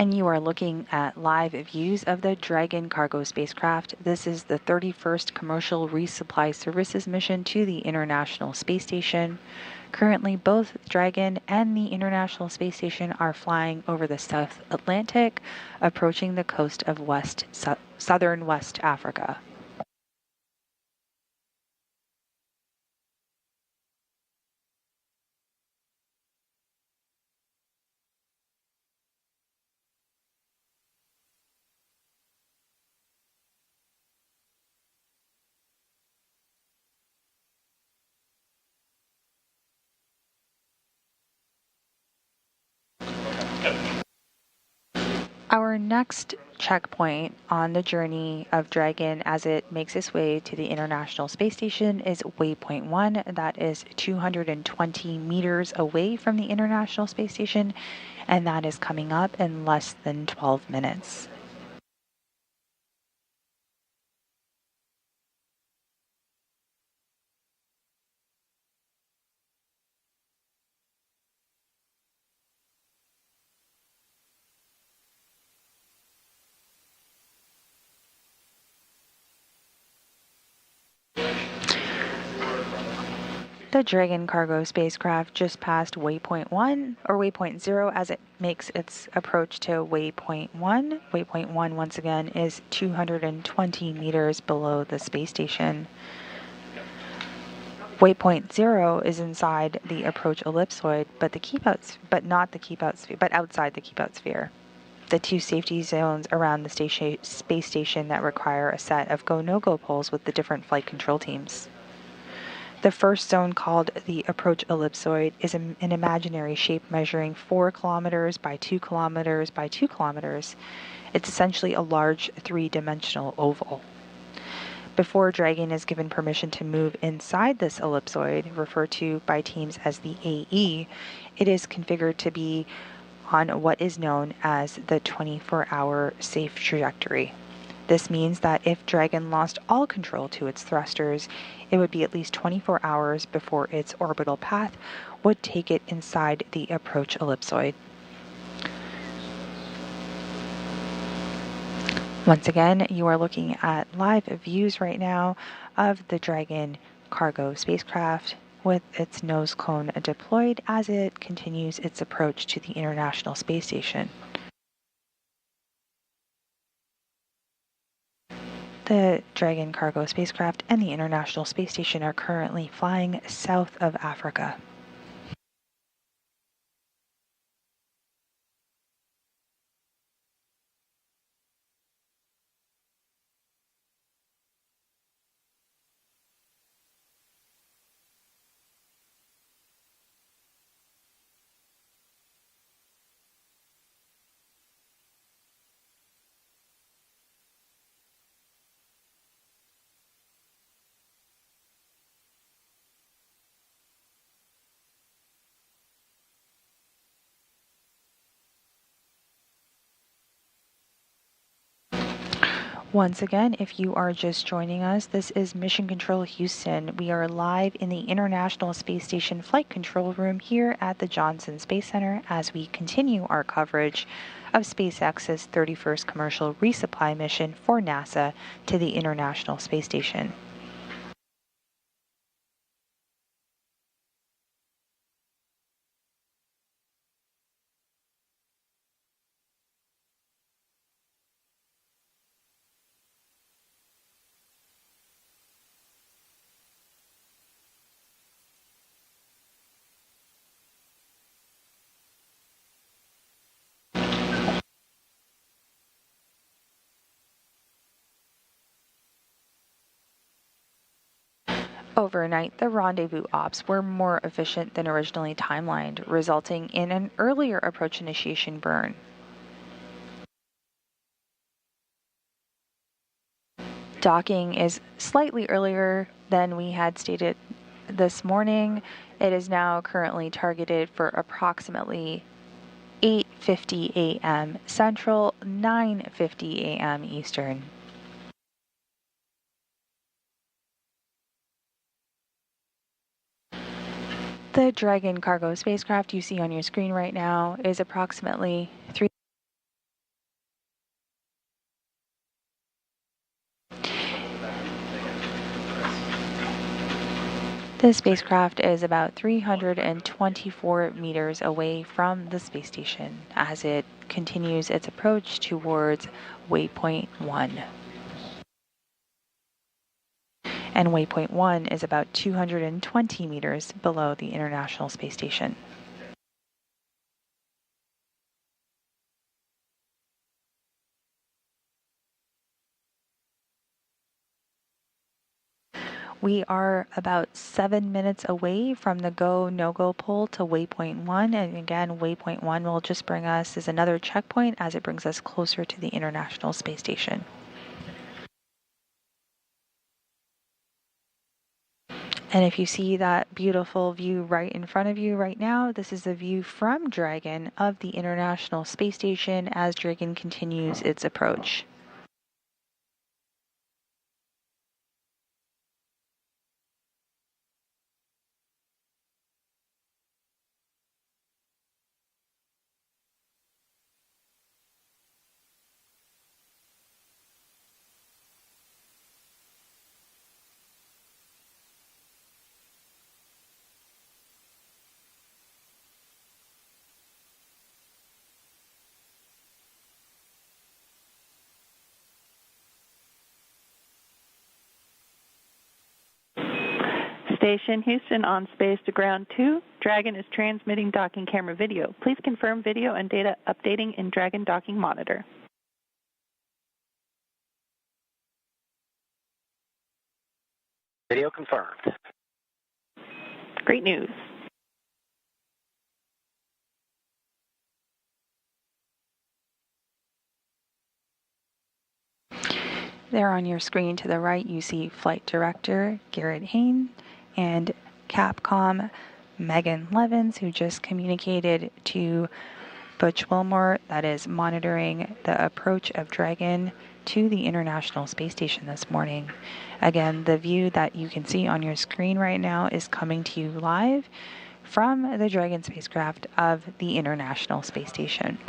And you are looking at live views of the Dragon cargo spacecraft. This is the 31st commercial resupply services mission to the International Space Station. Currently, both Dragon and the International Space Station are flying over the South Atlantic, approaching the coast of southern West Africa. Our next checkpoint on the journey of Dragon as it makes its way to the International Space Station is waypoint 1. That is 220 meters away from the International Space Station, and that is coming up in less than 12 minutes. The Dragon cargo spacecraft just passed waypoint 1 or waypoint 0 as it makes its approach to waypoint 1. Waypoint 1 once again is 220 meters below the space station. Waypoint 0 is inside the approach ellipsoid, but outside the keep out sphere. The two safety zones around the space station that require a set of go-no-go poles with the different flight control teams. The first zone, called the approach ellipsoid, is an imaginary shape measuring 4 kilometers by 2 kilometers by 2 kilometers. It's essentially a large 3-dimensional oval. Before Dragon is given permission to move inside this ellipsoid, referred to by teams as the AE, it is configured to be on what is known as the 24-hour safe trajectory. This means that if Dragon lost all control to its thrusters, it would be at least 24 hours before its orbital path would take it inside the approach ellipsoid. Once again, you are looking at live views right now of the Dragon cargo spacecraft with its nose cone deployed as it continues its approach to the International Space Station. The Dragon cargo spacecraft and the International Space Station are currently flying south of Africa. Once again, if you are just joining us, this is Mission Control Houston. We are live in the International Space Station Flight Control Room here at the Johnson Space Center as we continue our coverage of SpaceX's 31st commercial resupply mission for NASA to the International Space Station. Overnight, the rendezvous ops were more efficient than originally timelined, resulting in an earlier approach initiation burn. Docking is slightly earlier than we had stated this morning. It is now currently targeted for approximately 8:50 a.m. Central, 9:50 a.m. Eastern. The Dragon cargo spacecraft you see on your screen right now is approximately The spacecraft is about 324 meters away from the space station as it continues its approach towards waypoint 1. And waypoint 1 is about 220 meters below the International Space Station. We are about 7 minutes away from the go, no-go pole to waypoint 1. And again, waypoint 1 will just bring us as another checkpoint as it brings us closer to the International Space Station. And if you see that beautiful view right in front of you right now, this is the view from Dragon of the International Space Station as Dragon continues its approach. Station Houston on space to ground 2. Dragon is transmitting docking camera video. Please confirm video and data updating in Dragon docking monitor. Video confirmed. Great news. There on your screen to the right, you see Flight Director Garrett Hain and Capcom Megan Levins, who just communicated to Butch Wilmore, that is monitoring the approach of Dragon to the International Space Station this morning. Again, the view that you can see on your screen right now is coming to you live from the Dragon spacecraft of the International Space Station.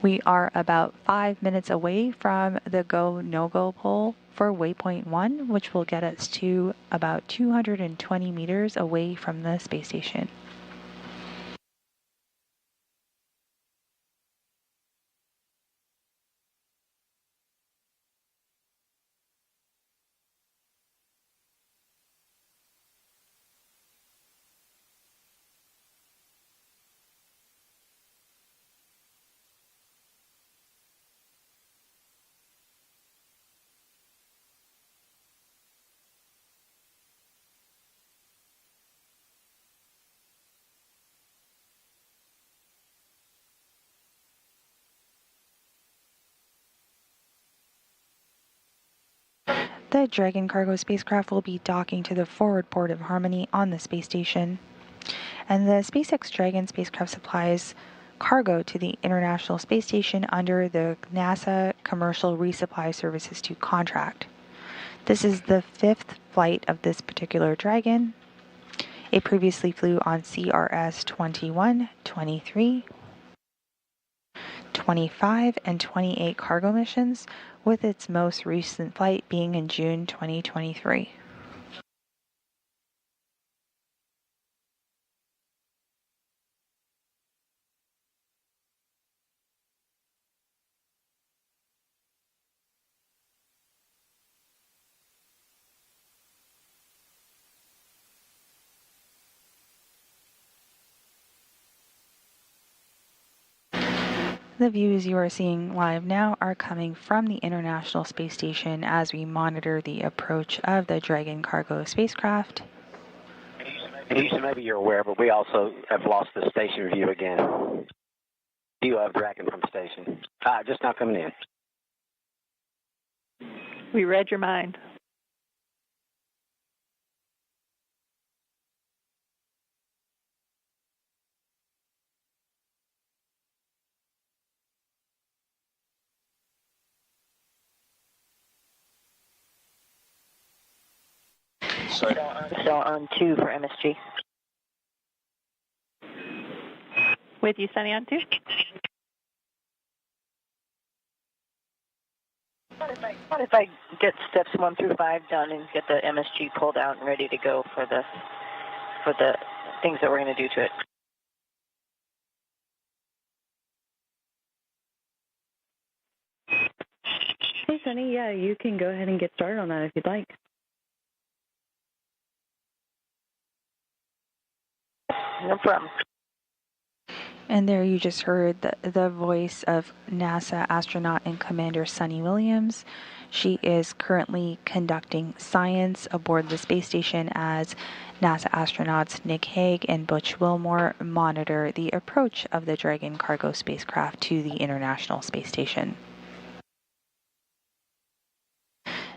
We are about 5 minutes away from the go, no-go pole for waypoint 1, which will get us to about 220 meters away from the space station. The Dragon cargo spacecraft will be docking to the forward port of Harmony on the space station. And the SpaceX Dragon spacecraft supplies cargo to the International Space Station under the NASA Commercial Resupply Services 2 contract. This is the 5th flight of this particular Dragon. It previously flew on CRS-31, 23, 25, and 28 cargo missions, with its most recent flight being in June 2023. The views you are seeing live now are coming from the International Space Station as we monitor the approach of the Dragon cargo spacecraft. Houston, maybe you're aware, but we also have lost the station view again. View of Dragon from station. Just now coming in. We read your mind. So on 2 for MSG. With you, Sunny, on 2. What if I get steps 1 through 5 done and get the MSG pulled out and ready to go for the things that we're going to do to it? Hey, Sunny, yeah, you can go ahead and get started on that if you'd like. No problem. And there you just heard the voice of NASA astronaut and Commander Sunny Williams. She is currently conducting science aboard the space station as NASA astronauts Nick Hague and Butch Wilmore monitor the approach of the Dragon cargo spacecraft to the International Space Station.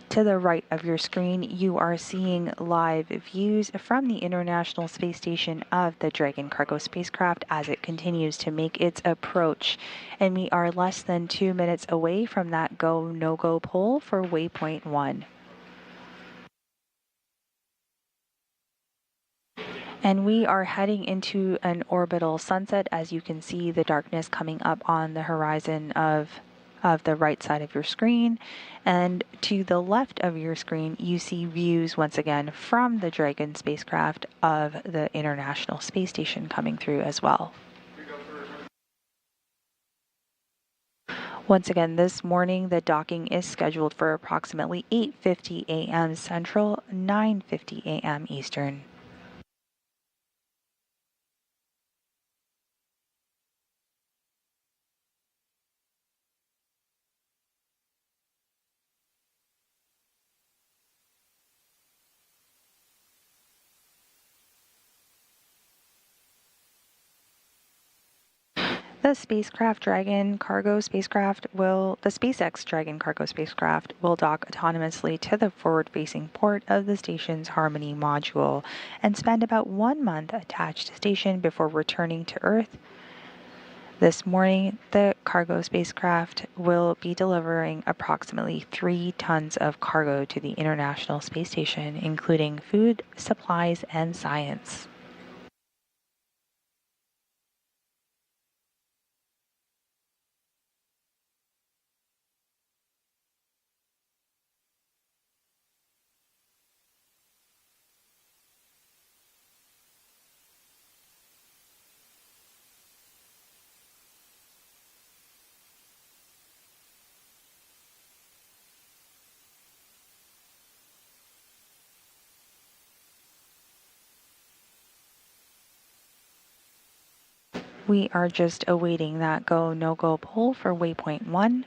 To the right of your screen, you are seeing live views from the International Space Station of the Dragon cargo spacecraft as it continues to make its approach. And we are less than 2 minutes away from that go, no-go poll for waypoint 1. And we are heading into an orbital sunset. As you can see, the darkness coming up on the horizon of the right side of your screen, and to the left of your screen you see views once again from the Dragon spacecraft of the International Space Station coming through as well. Once again, this morning the docking is scheduled for approximately 8:50 a.m. Central, 9:50 a.m. Eastern. The SpaceX Dragon cargo spacecraft will dock autonomously to the forward-facing port of the station's Harmony module and spend about 1 month attached to station before returning to Earth. This morning, the cargo spacecraft will be delivering approximately 3 tons of cargo to the International Space Station, including food, supplies, and science. We are just awaiting that go, no-go poll for waypoint 1.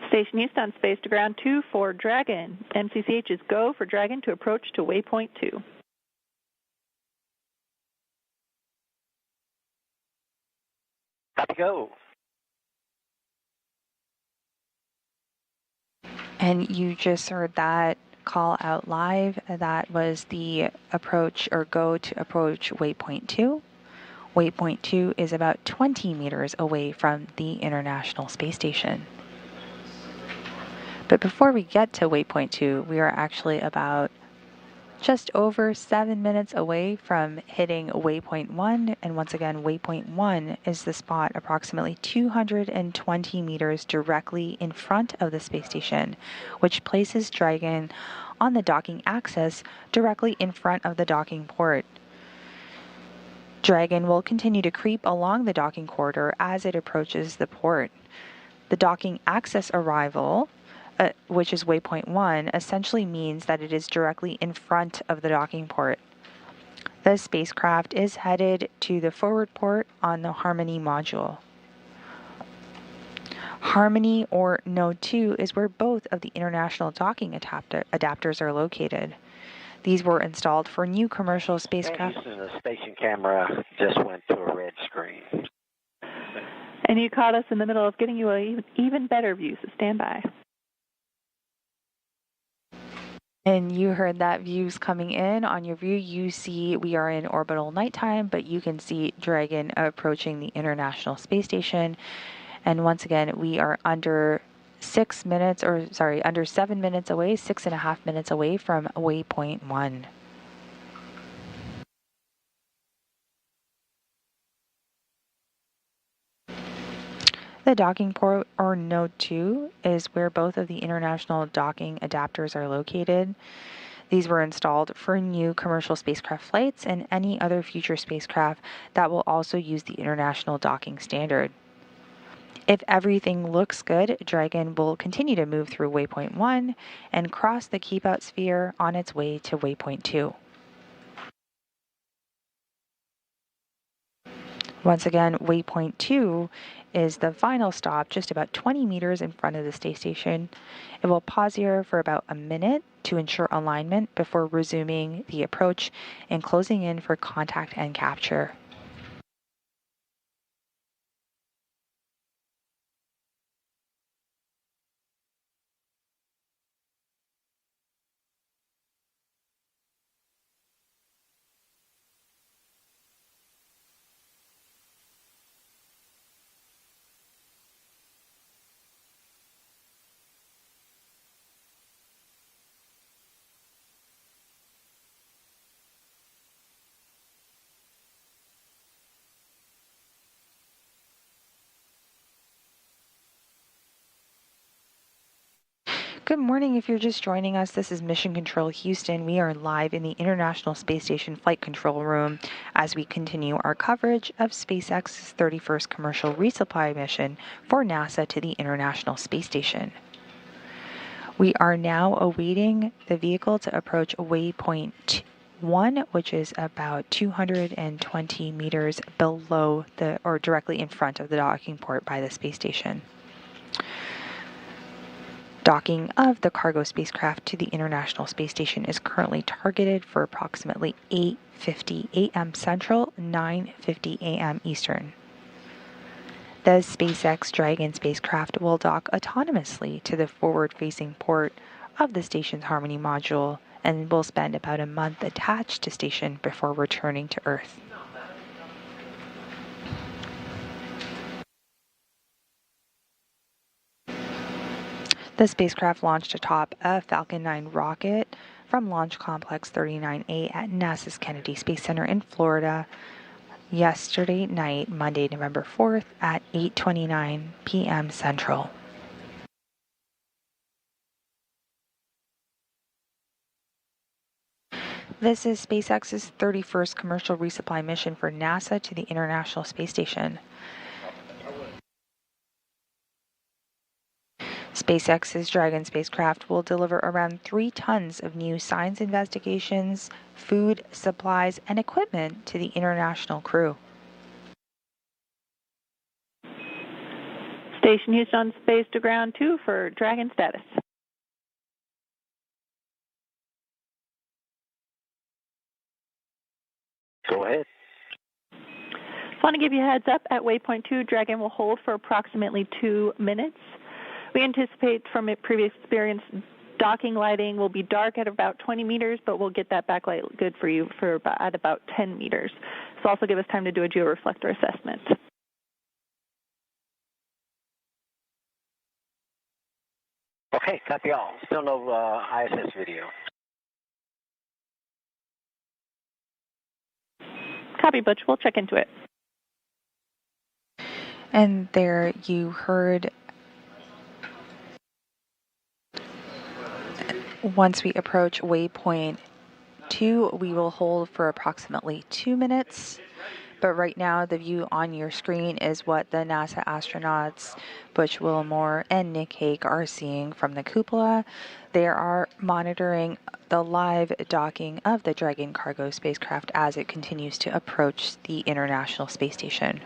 Station East on space to ground 2 for Dragon. MCCH is go for Dragon to approach to waypoint 2. Copy, go. And you just heard that call out live. That was the approach or go to approach waypoint 2. Waypoint 2 is about 20 meters away from the International Space Station. But before we get to waypoint 2, we are actually about just over 7 minutes away from hitting waypoint 1, and once again, waypoint 1 is the spot approximately 220 meters directly in front of the space station, which places Dragon on the docking axis directly in front of the docking port. Dragon will continue to creep along the docking corridor as it approaches the port. The docking axis arrival, which is waypoint 1, essentially means that it is directly in front of the docking port. The spacecraft is headed to the forward port on the Harmony module. Harmony, or Node 2, is where both of the international docking adapters are located. These were installed for new commercial spacecraft. Houston, the station camera just went to a red screen. And you caught us in the middle of getting you an even better view, so stand by. And you heard that views coming in. On your view, you see we are in orbital nighttime, but you can see Dragon approaching the International Space Station. And once again, we are under 7 minutes away, 6.5 minutes away from waypoint 1. The docking port, or Node 2, is where both of the international docking adapters are located. These were installed for new commercial spacecraft flights and any other future spacecraft that will also use the international docking standard. If everything looks good, Dragon will continue to move through waypoint 1 and cross the keep-out sphere on its way to waypoint 2. Once again, waypoint 2 is the final stop, just about 20 meters in front of the space station. It will pause here for about a minute to ensure alignment before resuming the approach and closing in for contact and capture. Good morning. If you're just joining us, this is Mission Control Houston. We are live in the International Space Station Flight Control Room as we continue our coverage of SpaceX's 31st commercial resupply mission for NASA to the International Space Station. We are now awaiting the vehicle to approach waypoint 1, which is about 220 meters below or directly in front of the docking port by the space station. Docking of the cargo spacecraft to the International Space Station is currently targeted for approximately 8:50 a.m. Central, 9:50 a.m. Eastern. The SpaceX Dragon spacecraft will dock autonomously to the forward-facing port of the station's Harmony module and will spend about a month attached to station before returning to Earth. The spacecraft launched atop a Falcon 9 rocket from Launch Complex 39A at NASA's Kennedy Space Center in Florida yesterday night, Monday, November 4th at 8:29 p.m. Central. This is SpaceX's 31st commercial resupply mission for NASA to the International Space Station. SpaceX's Dragon spacecraft will deliver around 3 tons of new science investigations, food, supplies, and equipment to the international crew. Station Houston on space to ground 2 for Dragon status. Go ahead. Just want to give you a heads up, at waypoint 2, Dragon will hold for approximately 2 minutes. We anticipate from a previous experience, docking lighting will be dark at about 20 meters, but we'll get that backlight good for you at about 10 meters. So also give us time to do a georeflector assessment. Okay, copy all. Still no ISS video. Copy, Butch. We'll check into it. And there you heard, once we approach waypoint 2, we will hold for approximately 2 minutes. But right now, the view on your screen is what the NASA astronauts Butch Wilmore and Nick Hague are seeing from the cupola. They are monitoring the live docking of the Dragon cargo spacecraft as it continues to approach the International Space Station.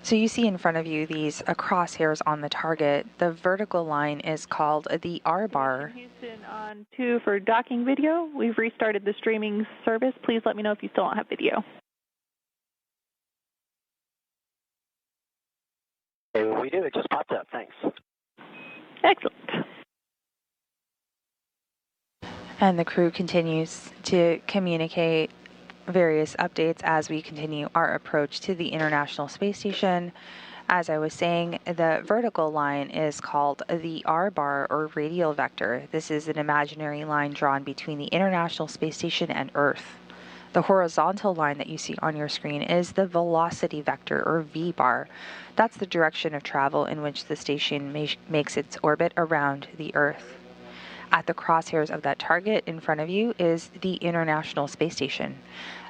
So you see in front of you these crosshairs on the target. The vertical line is called the R bar. Houston on 2 for docking video. We've restarted the streaming service. Please let me know if you still don't have video. We do. It just popped up. Thanks. Excellent. And the crew continues to communicate various updates as we continue our approach to the International Space Station. As I was saying, the vertical line is called the R bar or radial vector. This is an imaginary line drawn between the International Space Station and Earth. The horizontal line that you see on your screen is the velocity vector or V bar. That's the direction of travel in which the station makes its orbit around the Earth. At the crosshairs of that target in front of you is the International Space Station.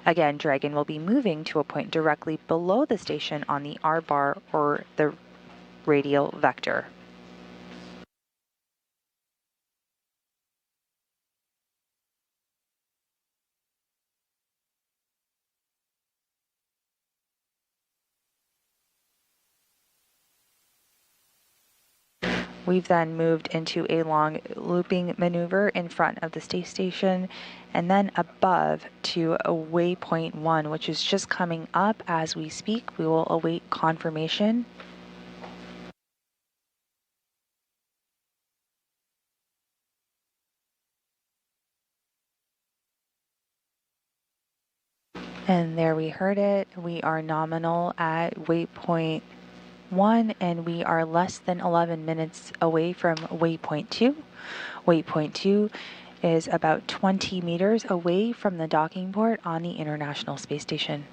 Again, Dragon will be moving to a point directly below the station on the R bar or the radial vector. We've then moved into a long looping maneuver in front of the space station and then above to a waypoint 1, which is just coming up as we speak. We will await confirmation. And there we heard it. We are nominal at waypoint 1, and we are less than 11 minutes away from waypoint 2. Waypoint 2 is about 20 meters away from the docking port on the International Space Station.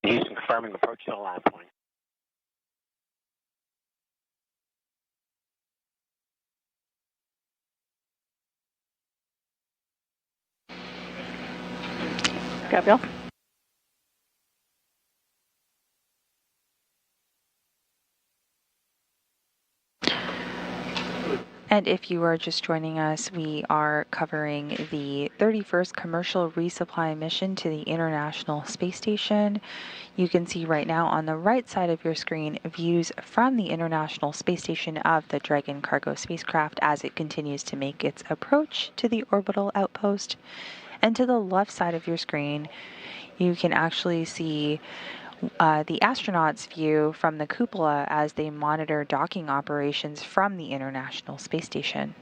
Houston confirming approach to the line point. Gabriel? And if you are just joining us, we are covering the 31st commercial resupply mission to the International Space Station. You can see right now on the right side of your screen views from the International Space Station of the Dragon cargo spacecraft as it continues to make its approach to the orbital outpost. And to the left side of your screen, you can actually see the astronauts' view from the cupola as they monitor docking operations from the International Space Station.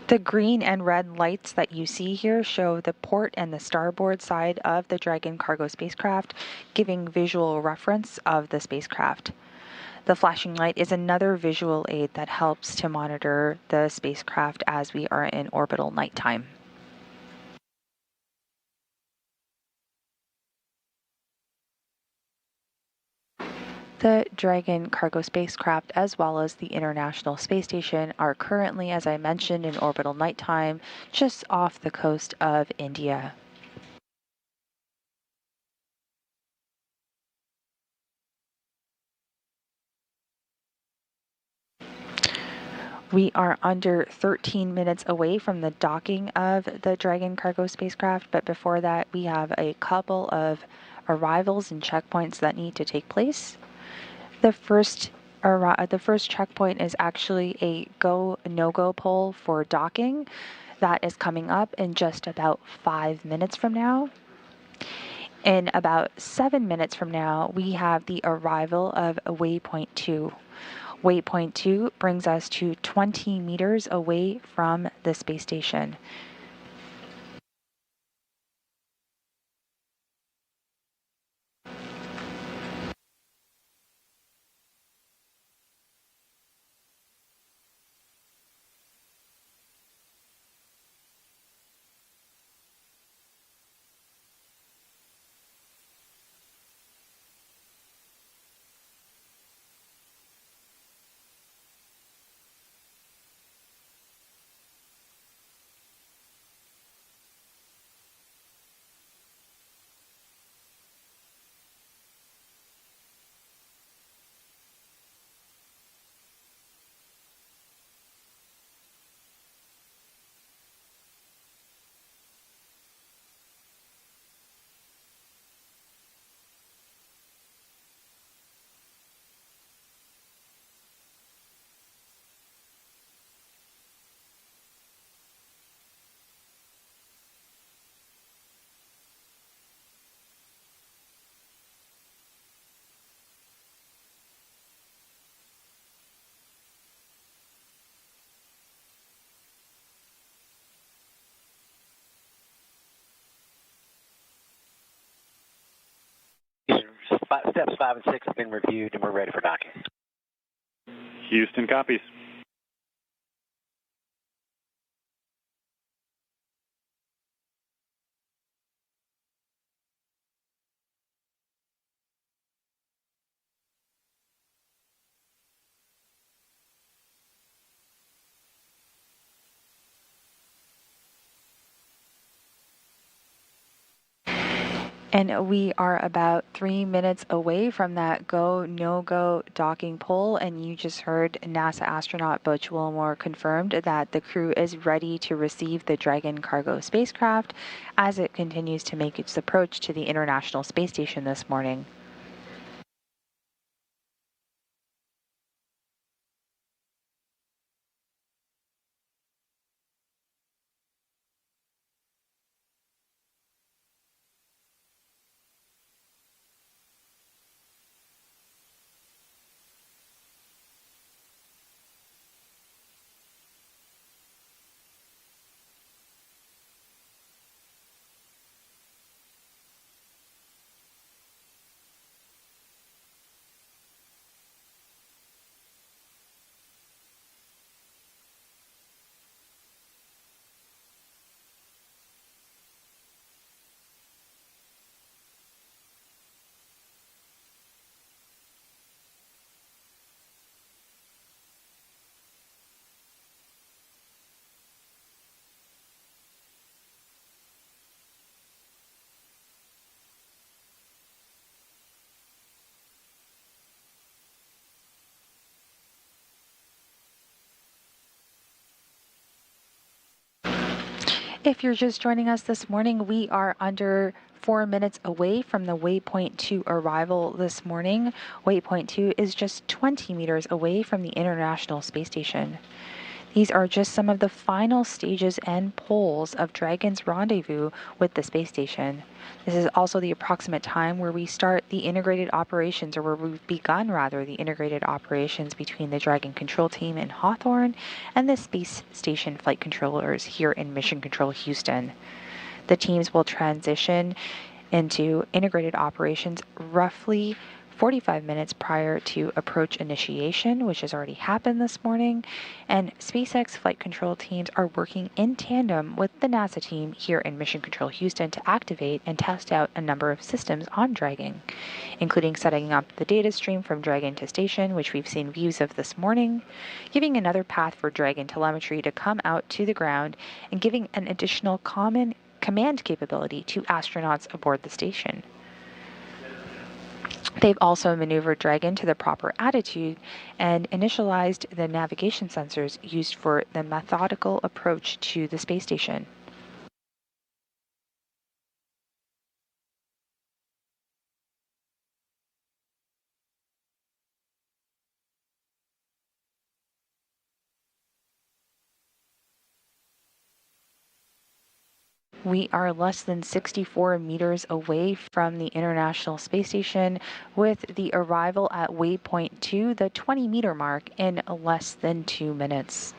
The green and red lights that you see here show the port and the starboard side of the Dragon cargo spacecraft, giving visual reference of the spacecraft. The flashing light is another visual aid that helps to monitor the spacecraft as we are in orbital nighttime. The Dragon cargo spacecraft, as well as the International Space Station, are currently, as I mentioned, in orbital nighttime just off the coast of India. We are under 13 minutes away from the docking of the Dragon cargo spacecraft, but before that, we have a couple of arrivals and checkpoints that need to take place. The first checkpoint is actually a go, no-go poll for docking. That is coming up in just about 5 minutes from now. In about 7 minutes from now, we have the arrival of waypoint 2. Waypoint 2 brings us to 20 meters away from the space station. Steps 5 and 6 have been reviewed, and we're ready for docking. Houston copies. And we are about 3 minutes away from that go, no-go docking poll. And you just heard NASA astronaut Butch Wilmore confirmed that the crew is ready to receive the Dragon cargo spacecraft as it continues to make its approach to the International Space Station this morning. If you're just joining us this morning, we are under 4 minutes away from the Waypoint 2 arrival this morning. Waypoint 2 is just 20 meters away from the International Space Station. These are just some of the final stages and poles of Dragon's rendezvous with the space station. This is also the approximate time where we start the integrated operations, or where we've begun, rather, the integrated operations between the Dragon control team in Hawthorne and the space station flight controllers here in Mission Control Houston. The teams will transition into integrated operations roughly 45 minutes prior to approach initiation, which has already happened this morning, and SpaceX flight control teams are working in tandem with the NASA team here in Mission Control Houston to activate and test out a number of systems on Dragon, including setting up the data stream from Dragon to station, which we've seen views of this morning, giving another path for Dragon telemetry to come out to the ground, and giving an additional common command capability to astronauts aboard the station. They've also maneuvered Dragon to the proper attitude and initialized the navigation sensors used for the methodical approach to the space station. We are less than 64 meters away from the International Space Station, with the arrival at Waypoint 2, the 20-meter mark, in less than 2 minutes.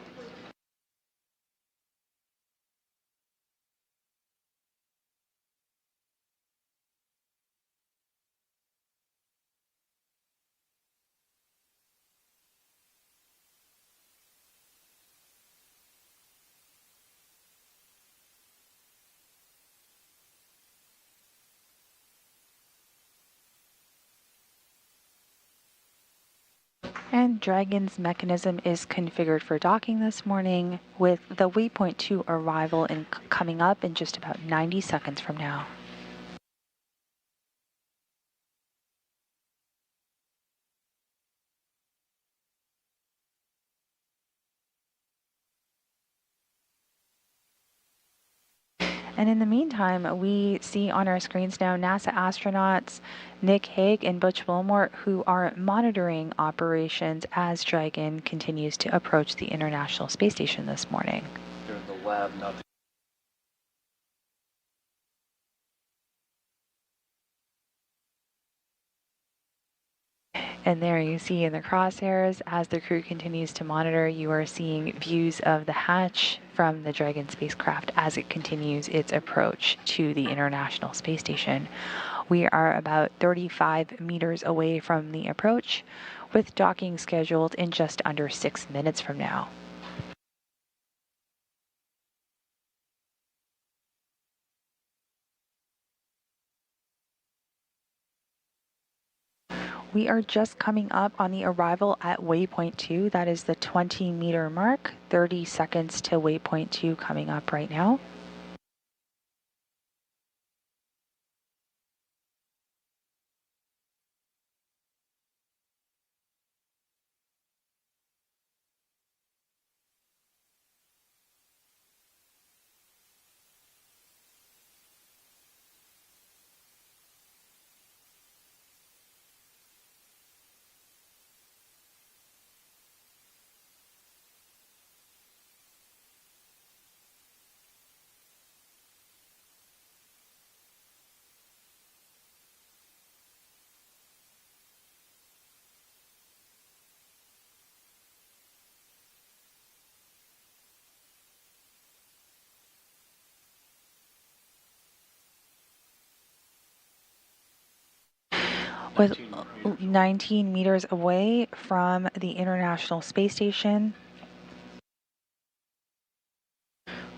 And Dragon's mechanism is configured for docking this morning, with the Waypoint 2 arrival coming up in just about 90 seconds from now. And in the meantime, we see on our screens now NASA astronauts Nick Hague and Butch Wilmore, who are monitoring operations as Dragon continues to approach the International Space Station this morning. They're in the lab, not And there you see in the crosshairs, as the crew continues to monitor, you are seeing views of the hatch from the Dragon spacecraft as it continues its approach to the International Space Station. We are about 35 meters away from the approach, with docking scheduled in just under 6 minutes from now. We are just coming up on the arrival at Waypoint 2. That is the 20-meter mark. 30 seconds to Waypoint 2 coming up right now. With 19 meters away from the International Space Station,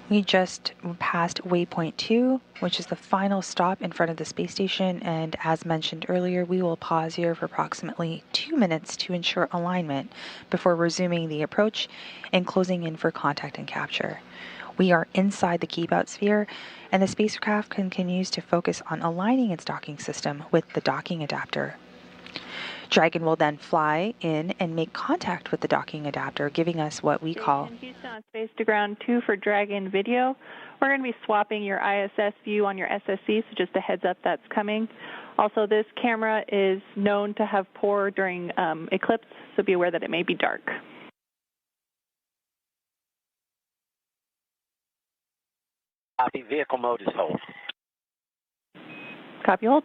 we just passed Waypoint 2, which is the final stop in front of the space station, and as mentioned earlier, we will pause here for approximately 2 minutes to ensure alignment before resuming the approach and closing in for contact and capture. We are inside the keep-out sphere, and the spacecraft continues to focus on aligning its docking system with the docking adapter. Dragon will then fly in and make contact with the docking adapter, giving us what we call Houston on Space to Ground 2 for Dragon video. We're going to be swapping your ISS view on your SSC, so just a heads up that's coming. Also, this camera is known to have poor during eclipse, so be aware that it may be dark. Copy. Vehicle mode is hold. Copy, hold.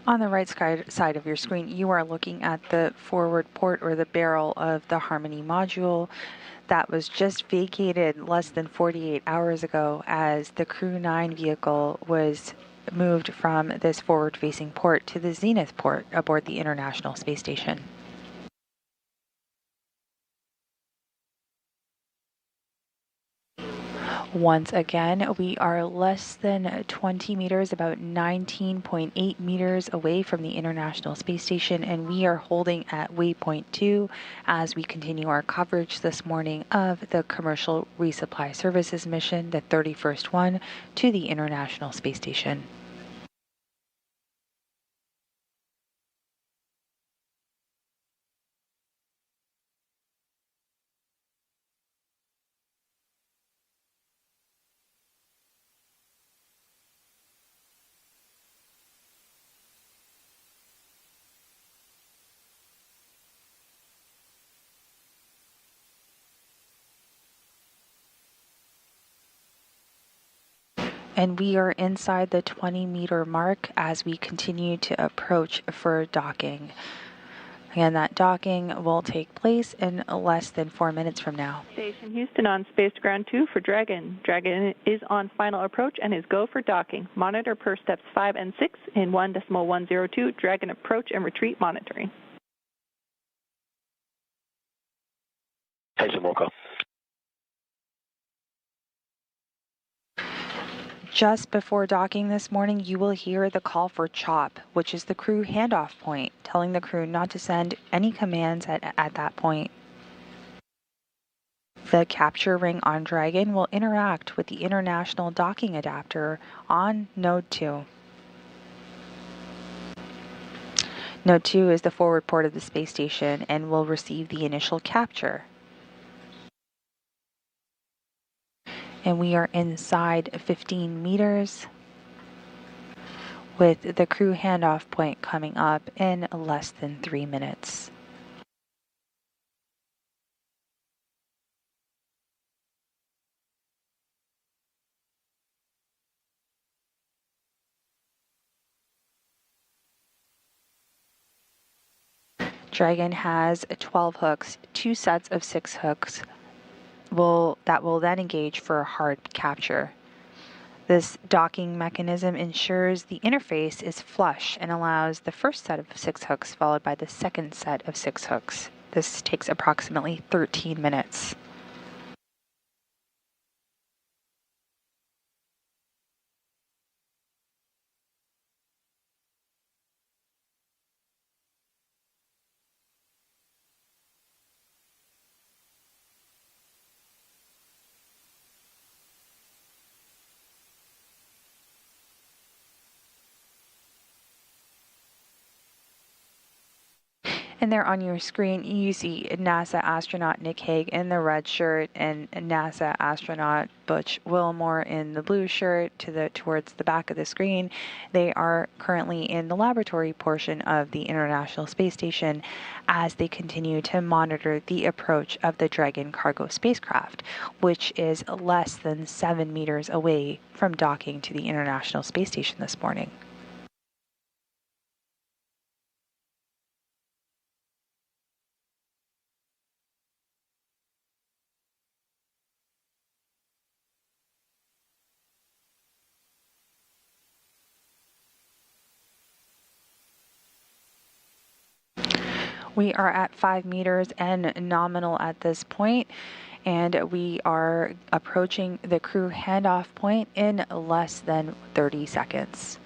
On the right side of your screen, you are looking at the forward port or the barrel of the Harmony module that was just vacated less than 48 hours ago as the Crew 9 vehicle was moved from this forward-facing port to the Zenith port aboard the International Space Station. Once again, we are less than 20 meters, about 19.8 meters away from the International Space Station, and we are holding at waypoint 2 as we continue our coverage this morning of the Commercial Resupply Services mission, the 31st one, to the International Space Station. And we are inside the 20-meter mark as we continue to approach for docking. Again, that docking will take place in less than 4 minutes from now. Station Houston on Space to Ground 2 for Dragon. Dragon is on final approach and is go for docking. Monitor per steps 5 and 6 in 1.102. Dragon approach and retreat monitoring. Station Wilco. Just before docking this morning, you will hear the call for CHOP, which is the crew handoff point, telling the crew not to send any commands at that point. The capture ring on Dragon will interact with the international docking adapter on Node 2. Node 2 is the forward port of the space station and will receive the initial capture. And we are inside 15 meters with the crew handoff point coming up in less than 3 minutes. Dragon has 12 hooks, 2 sets of 6 hooks that will then engage for a hard capture. This docking mechanism ensures the interface is flush and allows the first set of 6 hooks followed by the second set of 6 hooks. This takes approximately 13 minutes. And there on your screen, you see NASA astronaut Nick Hague in the red shirt and NASA astronaut Butch Wilmore in the blue shirt towards the back of the screen. They are currently in the laboratory portion of the International Space Station as they continue to monitor the approach of the Dragon cargo spacecraft, which is less than 7 meters away from docking to the International Space Station this morning. We are at 5 meters and nominal at this point, and we are approaching the crew handoff point in less than 30 seconds.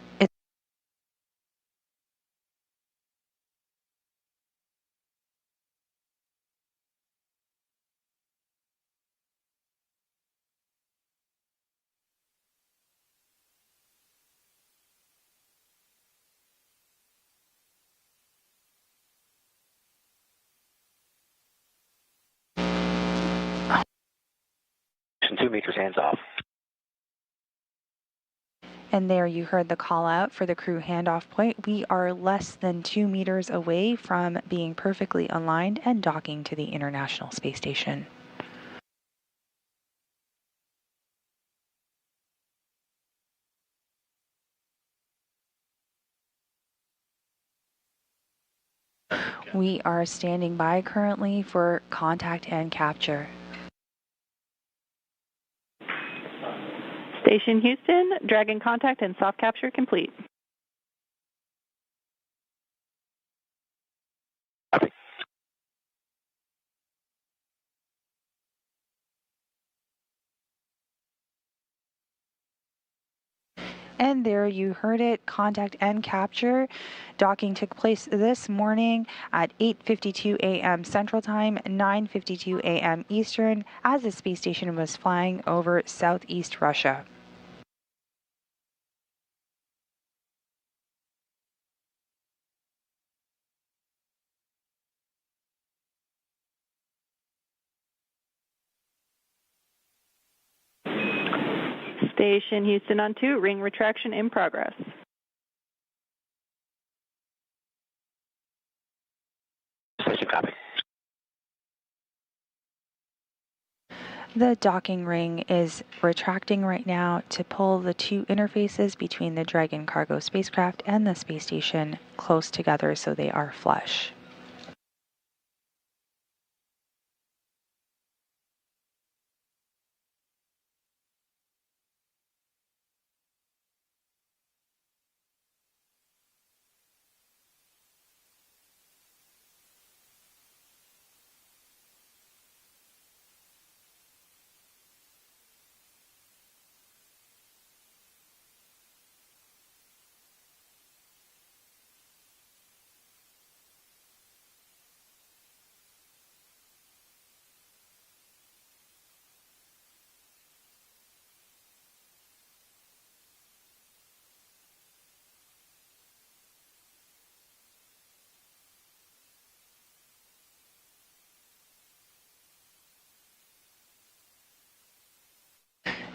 2 meters hands off. And there you heard the call out for the crew handoff point. We are less than 2 meters away from being perfectly aligned and docking to the International Space Station. We are standing by currently for contact and capture. Station Houston, Dragon contact and soft capture complete. Copy. And there you heard it, contact and capture. Docking took place this morning at 8:52 a.m. Central Time, 9:52 a.m. Eastern, as the space station was flying over southeast Russia. Station Houston on 2, ring retraction in progress. Station copy. The docking ring is retracting right now to pull the two interfaces between the Dragon cargo spacecraft and the space station close together so they are flush.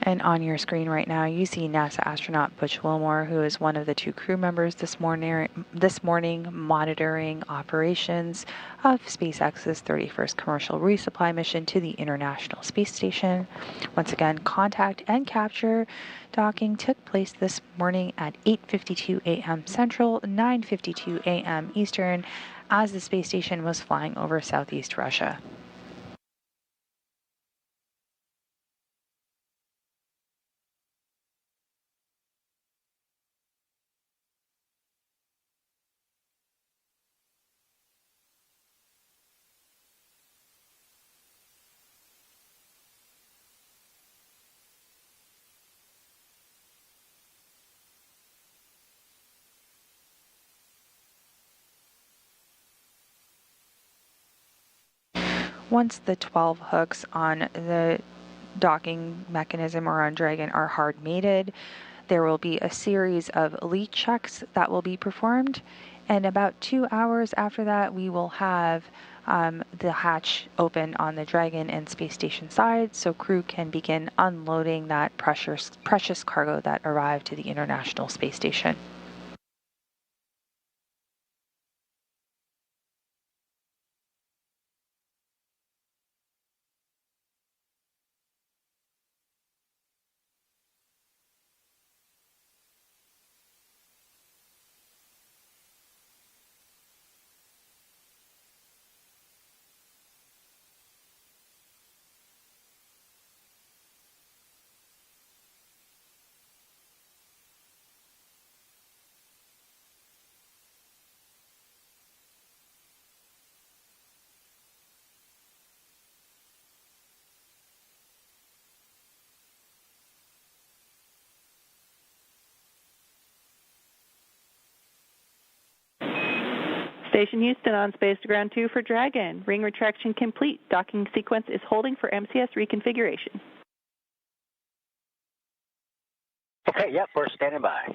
And on your screen right now, you see NASA astronaut Butch Wilmore, who is one of the two crew members this morning monitoring operations of SpaceX's 31st commercial resupply mission to the International Space Station. Once again, contact and capture docking took place this morning at 8:52 a.m. Central, 9:52 a.m. Eastern, as the space station was flying over southeast Russia. Once the 12 hooks on the docking mechanism or on Dragon are hard mated, there will be a series of leak checks that will be performed, and about 2 hours after that we will have the hatch open on the Dragon and space station side so crew can begin unloading that precious cargo that arrived to the International Space Station. Station Houston on space to ground 2 for Dragon. Ring retraction complete. Docking sequence is holding for MCS reconfiguration. Okay, yep, we're standing by.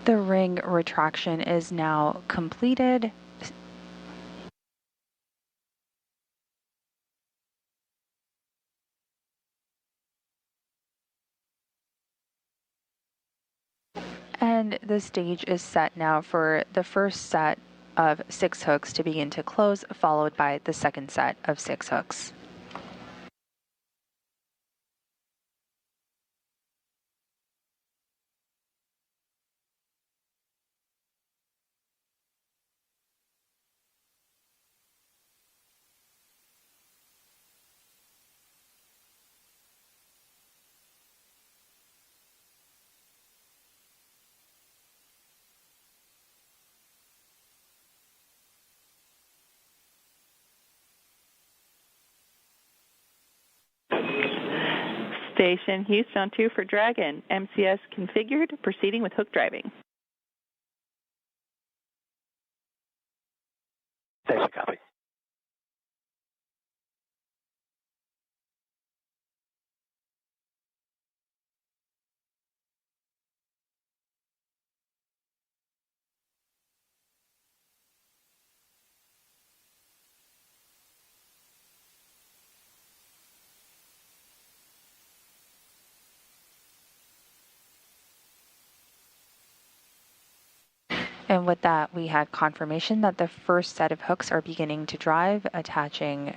The ring retraction is now completed. And the stage is set now for the first set of 6 hooks to begin to close, followed by the second set of 6 hooks. Station Houston 2 for Dragon. MCS configured, proceeding with hook driving. Station copy. And with that, we had confirmation that the first set of hooks are beginning to drive, attaching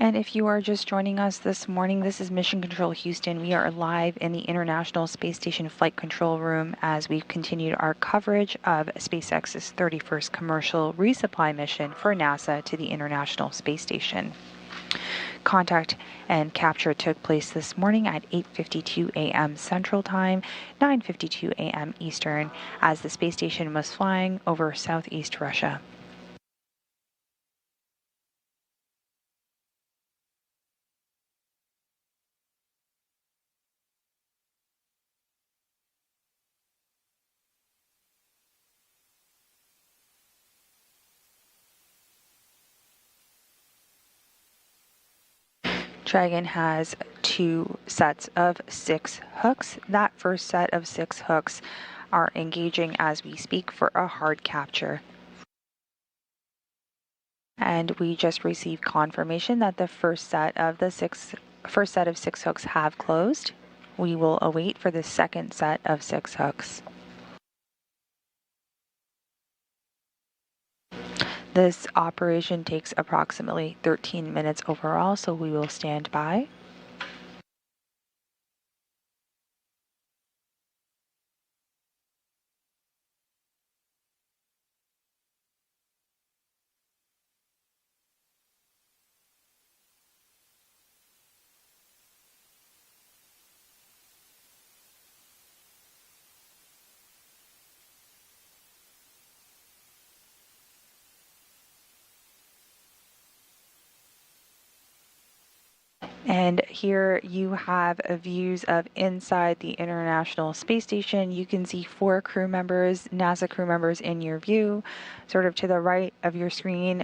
And if you are just joining us this morning, this is Mission Control Houston. We are live in the International Space Station Flight Control Room as we've continued our coverage of SpaceX's 31st commercial resupply mission for NASA to the International Space Station. Contact and capture took place this morning at 8:52 a.m. Central Time, 9:52 a.m. Eastern, as the space station was flying over southeast Russia. Dragon has 2 sets of 6 hooks. That first set of 6 hooks are engaging as we speak for a hard capture. And we just received confirmation that the first set of 6 hooks have closed. We will await for the second set of 6 hooks. This operation takes approximately 13 minutes overall, so we will stand by. And here you have views of inside the International Space Station. You can see 4 crew members, NASA crew members in your view. Sort of to the right of your screen,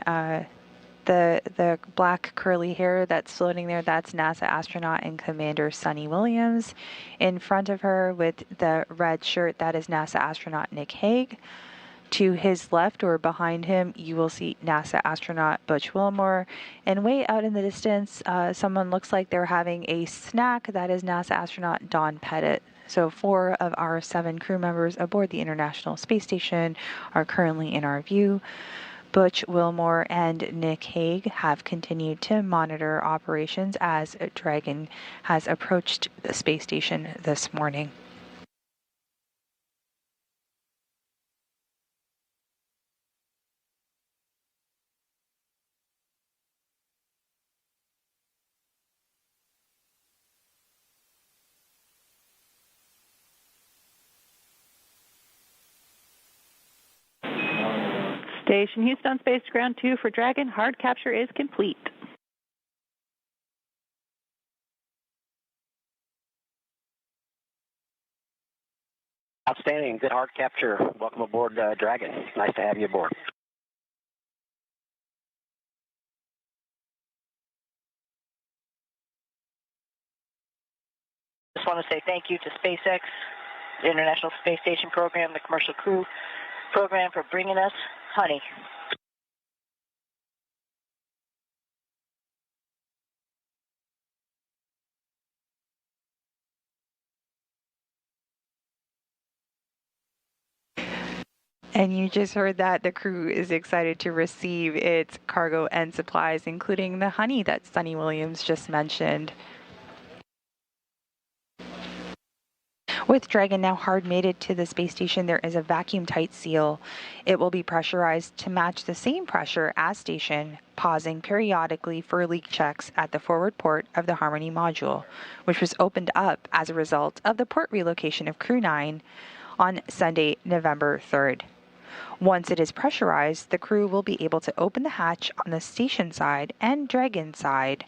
the black curly hair that's floating there, that's NASA astronaut and Commander Sunny Williams. In front of her with the red shirt, that is NASA astronaut Nick Hague. To his left or behind him, you will see NASA astronaut Butch Wilmore. And way out in the distance, someone looks like they're having a snack. That is NASA astronaut Don Pettit. So 4 of our 7 crew members aboard the International Space Station are currently in our view. Butch Wilmore and Nick Hague have continued to monitor operations as Dragon has approached the space station this morning. Station Houston on Space Ground 2 for Dragon. Hard capture is complete. Outstanding. Good hard capture. Welcome aboard Dragon. Nice to have you aboard. Just want to say thank you to SpaceX, the International Space Station program, the commercial crew program for bringing us honey. And you just heard that the crew is excited to receive its cargo and supplies, including the honey that Sunny Williams just mentioned. With Dragon now hard mated to the space station, there is a vacuum-tight seal. It will be pressurized to match the same pressure as station, pausing periodically for leak checks at the forward port of the Harmony module, which was opened up as a result of the port relocation of Crew 9 on Sunday, November 3rd. Once it is pressurized, the crew will be able to open the hatch on the station side and Dragon side,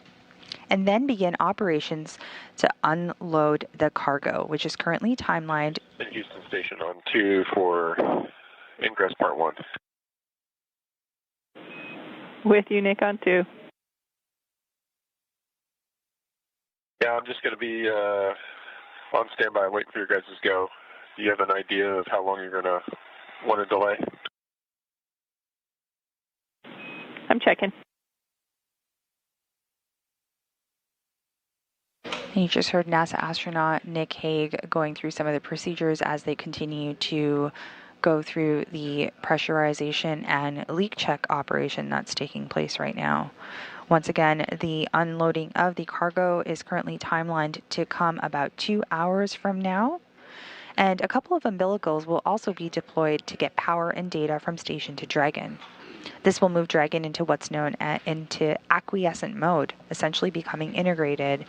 and then begin operations to unload the cargo, which is currently timelined. Houston Station on 2 for ingress part 1. With you, Nick, on 2. Yeah, I'm just going to be on standby waiting for your guys' go. Do you have an idea of how long you're going to want to delay? I'm checking. You just heard NASA astronaut Nick Hague going through some of the procedures as they continue to go through the pressurization and leak check operation that's taking place right now. Once again, the unloading of the cargo is currently timelined to come about 2 hours from now. And a couple of umbilicals will also be deployed to get power and data from station to Dragon. This will move Dragon into what's known into acquiescent mode, essentially becoming integrated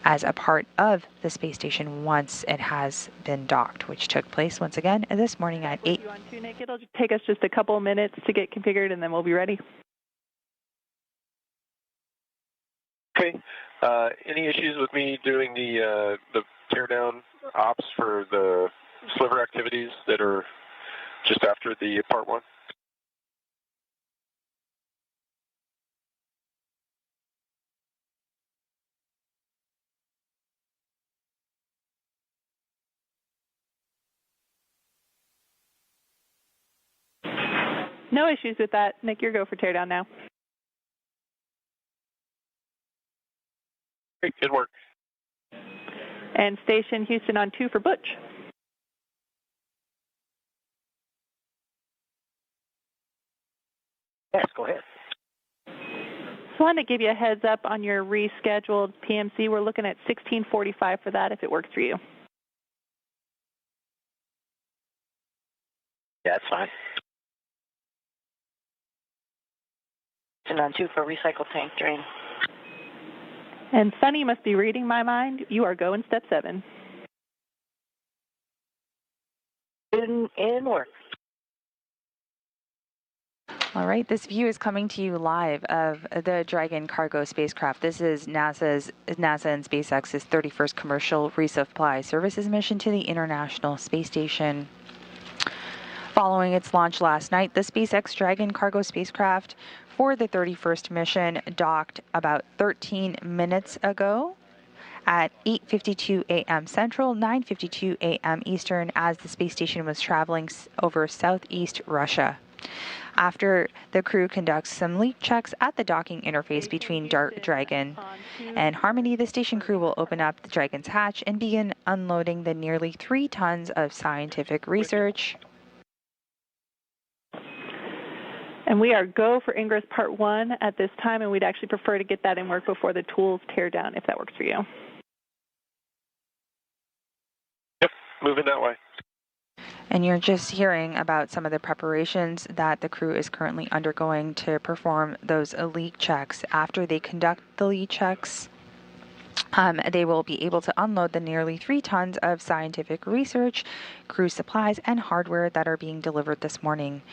as a part of the space station once it has been docked, which took place once again this morning at 8. On 2, Nick. It'll take us just a couple of minutes to get configured, and then we'll be ready. Okay. Any issues with me doing the teardown ops for the sliver activities that are just after the part 1? No issues with that. Nick, your go for teardown now. Great, good work. And Station Houston on 2 for Butch. Yes, go ahead. So I wanted to give you a heads up on your rescheduled PMC. We're looking at 16:45 for that if it works for you. Yeah, that's fine. And on 2 for recycle tank drain. And Sunny must be reading my mind. You are going step 7. In work. All right, this view is coming to you live of the Dragon cargo spacecraft. This is NASA and SpaceX's 31st commercial resupply services mission to the International Space Station. Following its launch last night, the SpaceX Dragon cargo spacecraft for the 31st mission docked about 13 minutes ago at 8:52 a.m. Central, 9:52 a.m. Eastern, as the space station was traveling over southeast Russia. After the crew conducts some leak checks at the docking interface between Dragon and Harmony, the station crew will open up the Dragon's hatch and begin unloading the nearly 3 tons of scientific research. And we are go for ingress part 1 at this time, and we'd actually prefer to get that in work before the tools tear down, if that works for you. Yep, moving that way. And you're just hearing about some of the preparations that the crew is currently undergoing to perform those leak checks. After they conduct the leak checks, they will be able to unload the nearly 3 tons of scientific research, crew supplies, and hardware that are being delivered this morning.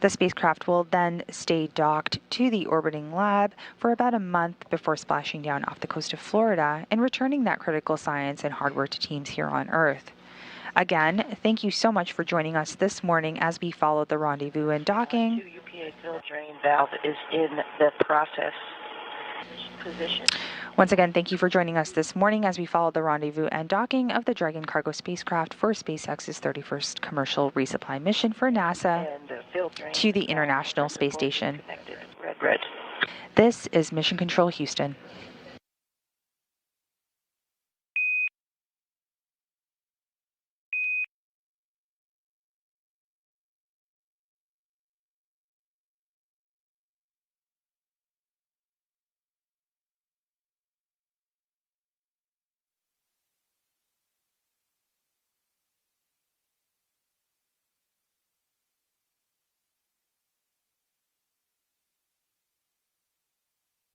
The spacecraft will then stay docked to the orbiting lab for about a month before splashing down off the coast of Florida and returning that critical science and hardware to teams here on Earth. Again, thank you so much for joining us this morning as we followed the rendezvous and docking. 2 UPA fill drain valve is in the process position. Once again, thank you for joining us this morning as we followed the rendezvous and docking of the Dragon cargo spacecraft for SpaceX's 31st commercial resupply mission for NASA to the International Space Station. Red. This is Mission Control Houston.